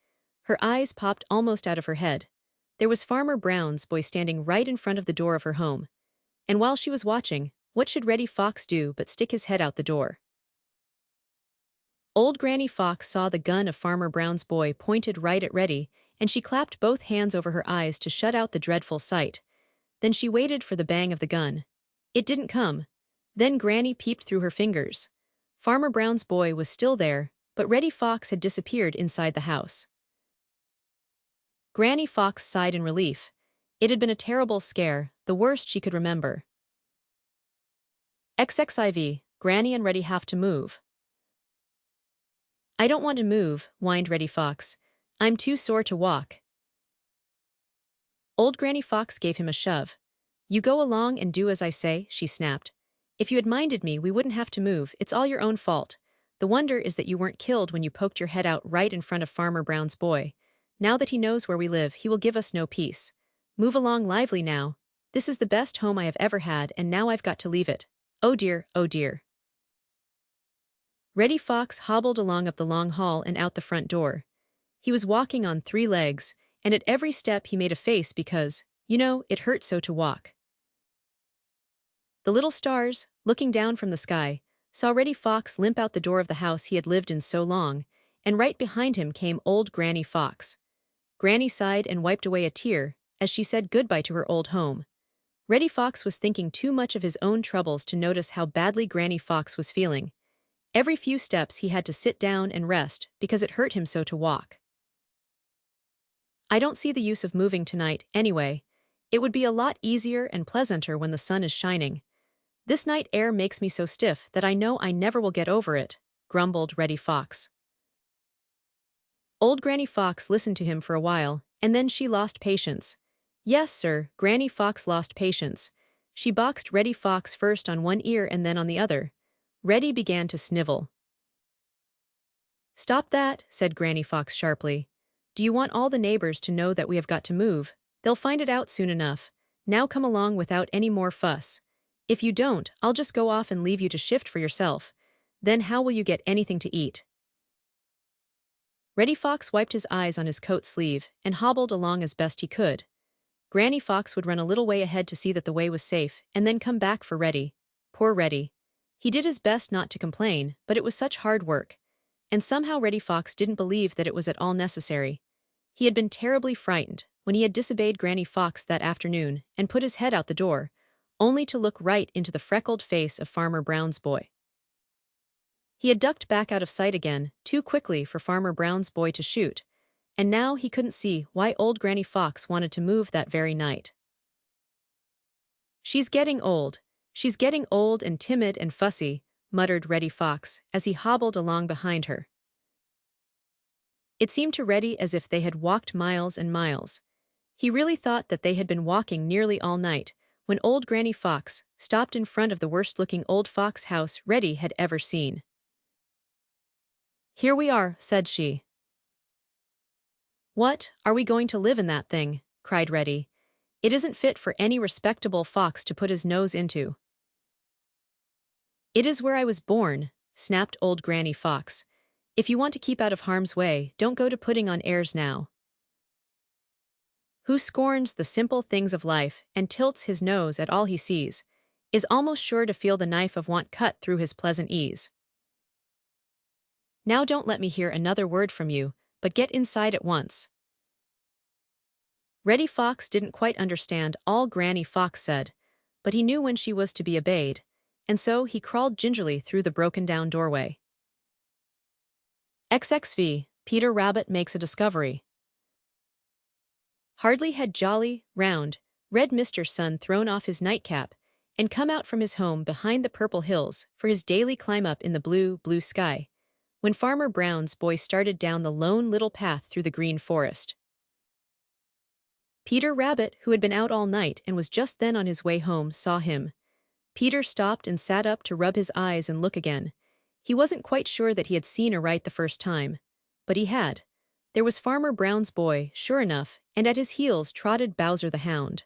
Her eyes popped almost out of her head. There was Farmer Brown's boy standing right in front of the door of her home. And while she was watching, what should Reddy Fox do but stick his head out the door? Old Granny Fox saw the gun of Farmer Brown's boy pointed right at Reddy, and she clapped both hands over her eyes to shut out the dreadful sight. Then she waited for the bang of the gun. It didn't come. Then Granny peeped through her fingers. Farmer Brown's boy was still there, but Reddy Fox had disappeared inside the house. Granny Fox sighed in relief. It had been a terrible scare, the worst she could remember. "XXIV, Granny and Reddy have to move." "I don't want to move," whined Reddy Fox. "I'm too sore to walk." Old Granny Fox gave him a shove. "You go along and do as I say," she snapped. "If you had minded me, we wouldn't have to move. It's all your own fault. The wonder is that you weren't killed when you poked your head out right in front of Farmer Brown's boy. Now that he knows where we live, he will give us no peace. Move along lively now. This is the best home I have ever had, and now I've got to leave it. Oh dear, oh dear." Reddy Fox hobbled along up the long hall and out the front door. He was walking on 3 legs, and at every step he made a face because, it hurt so to walk. The little stars, looking down from the sky, saw Reddy Fox limp out the door of the house he had lived in so long, and right behind him came old Granny Fox. Granny sighed and wiped away a tear as she said goodbye to her old home. Reddy Fox was thinking too much of his own troubles to notice how badly Granny Fox was feeling. Every few steps he had to sit down and rest because it hurt him so to walk. "I don't see the use of moving tonight, anyway. It would be a lot easier and pleasanter when the sun is shining. This night air makes me so stiff that I know I never will get over it," grumbled Reddy Fox. Old Granny Fox listened to him for a while, and then she lost patience. Yes, sir, Granny Fox lost patience. She boxed Reddy Fox first on one ear and then on the other. Reddy began to snivel. "Stop that," said Granny Fox sharply. "Do you want all the neighbors to know that we have got to move? They'll find it out soon enough. Now come along without any more fuss. If you don't, I'll just go off and leave you to shift for yourself. Then how will you get anything to eat?" Reddy Fox wiped his eyes on his coat sleeve and hobbled along as best he could. Granny Fox would run a little way ahead to see that the way was safe and then come back for Reddy. Poor Reddy. He did his best not to complain, but it was such hard work. And somehow Reddy Fox didn't believe that it was at all necessary. He had been terribly frightened when he had disobeyed Granny Fox that afternoon and put his head out the door, only to look right into the freckled face of Farmer Brown's boy. He had ducked back out of sight again, too quickly for Farmer Brown's boy to shoot, and now he couldn't see why old Granny Fox wanted to move that very night. "She's getting old. She's getting old and timid and fussy," muttered Reddy Fox as he hobbled along behind her. It seemed to Reddy as if they had walked miles and miles. He really thought that they had been walking nearly all night when old Granny Fox stopped in front of the worst-looking old fox house Reddy had ever seen. "Here we are," said she. "What, are we going to live in that thing?" cried Reddy. "It isn't fit for any respectable fox to put his nose into." "It is where I was born," snapped old Granny Fox. "If you want to keep out of harm's way, don't go to putting on airs now. Who scorns the simple things of life and tilts his nose at all he sees, is almost sure to feel the knife of want cut through his pleasant ease. Now don't let me hear another word from you, but get inside at once." Reddy Fox didn't quite understand all Granny Fox said, but he knew when she was to be obeyed, and so he crawled gingerly through the broken-down doorway. XXV, Peter Rabbit makes a discovery. Hardly had jolly, round, red Mr. Sun thrown off his nightcap and come out from his home behind the purple hills for his daily climb up in the blue, blue sky, when Farmer Brown's boy started down the lone little path through the green forest. Peter Rabbit, who had been out all night and was just then on his way home, saw him. Peter stopped and sat up to rub his eyes and look again. He wasn't quite sure that he had seen aright the first time, but he had. There was Farmer Brown's boy, sure enough, and at his heels trotted Bowser the Hound.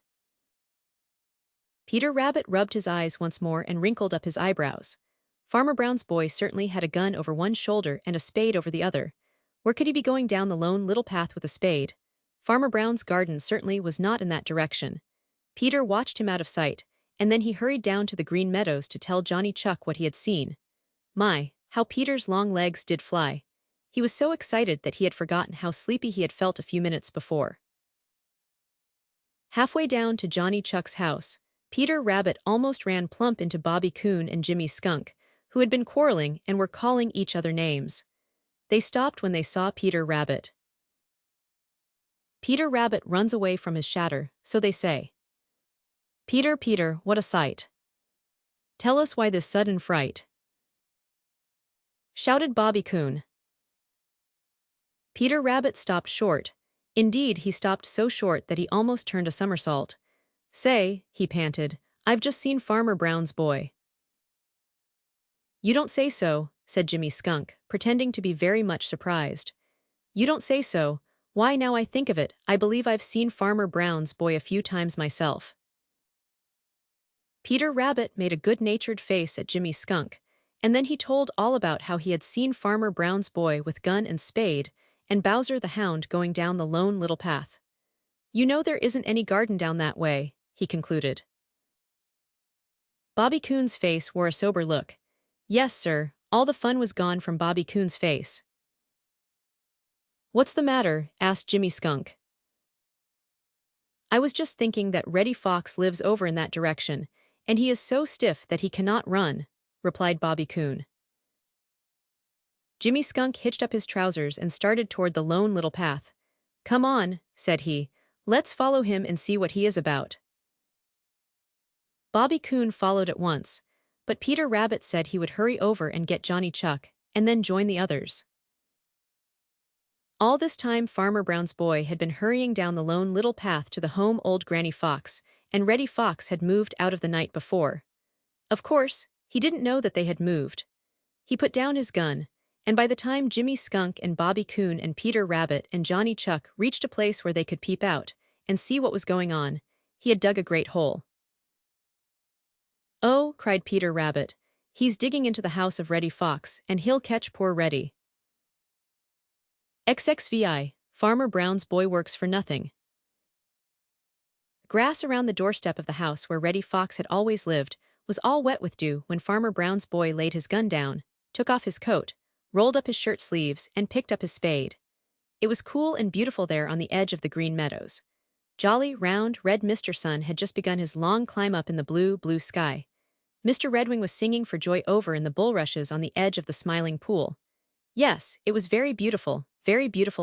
Peter Rabbit rubbed his eyes once more and wrinkled up his eyebrows. Farmer Brown's boy certainly had a gun over one shoulder and a spade over the other. Where could he be going down the lone little path with a spade? Farmer Brown's garden certainly was not in that direction. Peter watched him out of sight, and then he hurried down to the Green Meadows to tell Johnny Chuck what he had seen. My, how Peter's long legs did fly. He was so excited that he had forgotten how sleepy he had felt a few minutes before. Halfway down to Johnny Chuck's house, Peter Rabbit almost ran plump into Bobby Coon and Jimmy Skunk, who had been quarreling and were calling each other names. They stopped when they saw Peter Rabbit. Peter Rabbit runs away from his shatter, so they say. Peter, Peter, what a sight! Tell us why this sudden fright, shouted Bobby Coon. Peter Rabbit stopped short. Indeed, he stopped so short that he almost turned a somersault. Say, he panted, I've just seen Farmer Brown's boy. You don't say so, said Jimmy Skunk, pretending to be very much surprised. You don't say so. Why, now I think of it, I believe I've seen Farmer Brown's boy a few times myself. Peter Rabbit made a good-natured face at Jimmy Skunk, and then he told all about how he had seen Farmer Brown's boy with gun and spade, and Bowser the Hound going down the lone little path. You know there isn't any garden down that way, he concluded. Bobby Coon's face wore a sober look. Yes, sir, all the fun was gone from Bobby Coon's face. What's the matter? Asked Jimmy Skunk. I was just thinking that Reddy Fox lives over in that direction, and he is so stiff that he cannot run, replied Bobby Coon. Jimmy Skunk hitched up his trousers and started toward the lone little path. Come on, said he, let's follow him and see what he is about. Bobby Coon followed at once, but Peter Rabbit said he would hurry over and get Johnny Chuck, and then join the others. All this time Farmer Brown's boy had been hurrying down the lone little path to the home old Granny Fox, and Reddy Fox had moved out of the night before. Of course, he didn't know that they had moved. He put down his gun, and by the time Jimmy Skunk and Bobby Coon and Peter Rabbit and Johnny Chuck reached a place where they could peep out and see what was going on, he had dug a great hole. Oh, cried Peter Rabbit, he's digging into the house of Reddy Fox, and he'll catch poor Reddy. XXVI, Farmer Brown's boy works for nothing. Grass around the doorstep of the house where Reddy Fox had always lived was all wet with dew when Farmer Brown's boy laid his gun down, took off his coat, rolled up his shirt sleeves, and picked up his spade. It was cool and beautiful there on the edge of the Green Meadows. Jolly, round, red Mr. Sun had just begun his long climb up in the blue, blue sky. Mr. Redwing was singing for joy over in the bulrushes on the edge of the Smiling Pool. Yes, it was very beautiful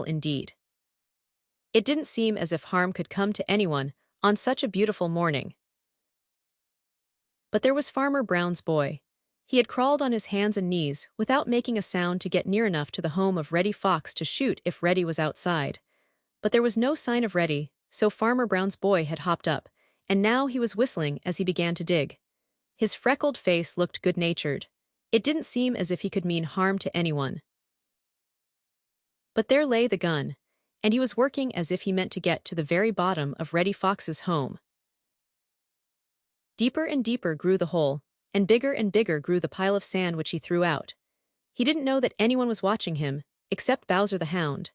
indeed. It didn't seem as if harm could come to anyone on such a beautiful morning. But there was Farmer Brown's boy. He had crawled on his hands and knees without making a sound to get near enough to the home of Reddy Fox to shoot if Reddy was outside. But there was no sign of Reddy, so Farmer Brown's boy had hopped up, and now he was whistling as he began to dig. His freckled face looked good-natured. It didn't seem as if he could mean harm to anyone. But there lay the gun, and he was working as if he meant to get to the very bottom of Reddy Fox's home. Deeper and deeper grew the hole, and bigger grew the pile of sand which he threw out. He didn't know that anyone was watching him, except Bowser the Hound.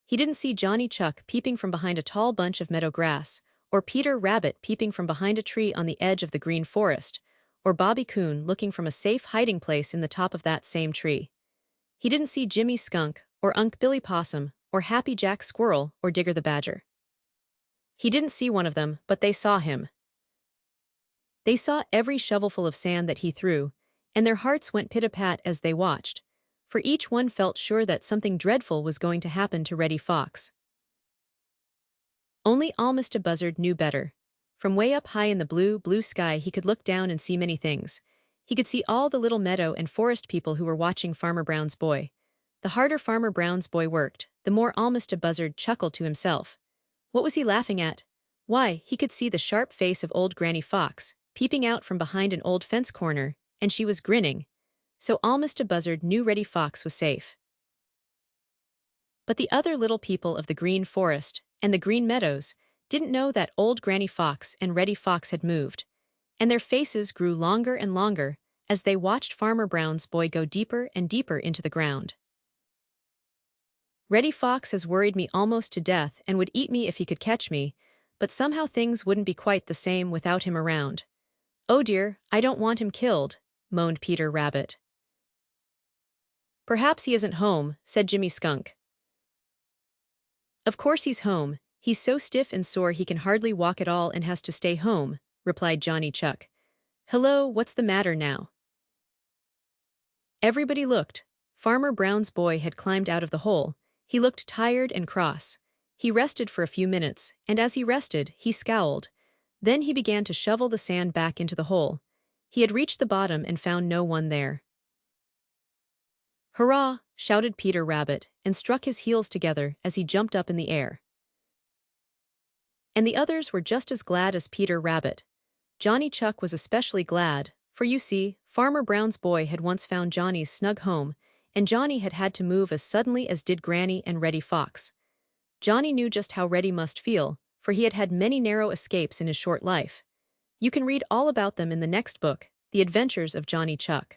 He didn't see Johnny Chuck peeping from behind a tall bunch of meadow grass, or Peter Rabbit peeping from behind a tree on the edge of the Green Forest, or Bobby Coon looking from a safe hiding place in the top of that same tree. He didn't see Jimmy Skunk, or Unc' Billy Possum, or Happy Jack Squirrel, or Digger the Badger. He didn't see one of them, but they saw him. They saw every shovelful of sand that he threw, and their hearts went pit-a-pat as they watched, for each one felt sure that something dreadful was going to happen to Reddy Fox. Only Ol' Mistah Buzzard knew better. From way up high in the blue sky he could look down and see many things. He could see all the little meadow and forest people who were watching Farmer Brown's boy. The harder Farmer Brown's boy worked, the more Ol' Mistah Buzzard chuckled to himself. What was he laughing at? Why, he could see the sharp face of old Granny Fox, peeping out from behind an old fence corner, and she was grinning. So Ol' Mistah Buzzard knew Reddy Fox was safe. But the other little people of the Green Forest and the Green Meadows didn't know that old Granny Fox and Reddy Fox had moved, and their faces grew longer and longer as they watched Farmer Brown's boy go deeper and deeper into the ground. Reddy Fox has worried me almost to death and would eat me if he could catch me, but somehow things wouldn't be quite the same without him around. Oh dear, I don't want him killed, moaned Peter Rabbit. Perhaps he isn't home, said Jimmy Skunk. Of course he's home. He's so stiff and sore he can hardly walk at all and has to stay home, replied Johnny Chuck. Hello, what's the matter now? Everybody looked. Farmer Brown's boy had climbed out of the hole. He looked tired and cross. He rested for a few minutes, and as he rested, he scowled. Then he began to shovel the sand back into the hole. He had reached the bottom and found no one there. Hurrah! Shouted Peter Rabbit, and struck his heels together as he jumped up in the air. And the others were just as glad as Peter Rabbit. Johnny Chuck was especially glad, for you see, Farmer Brown's boy had once found Johnny's snug home, and Johnny had had to move as suddenly as did Granny and Reddy Fox. Johnny knew just how Reddy must feel, for he had had many narrow escapes in his short life. You can read all about them in the next book, The Adventures of Johnny Chuck.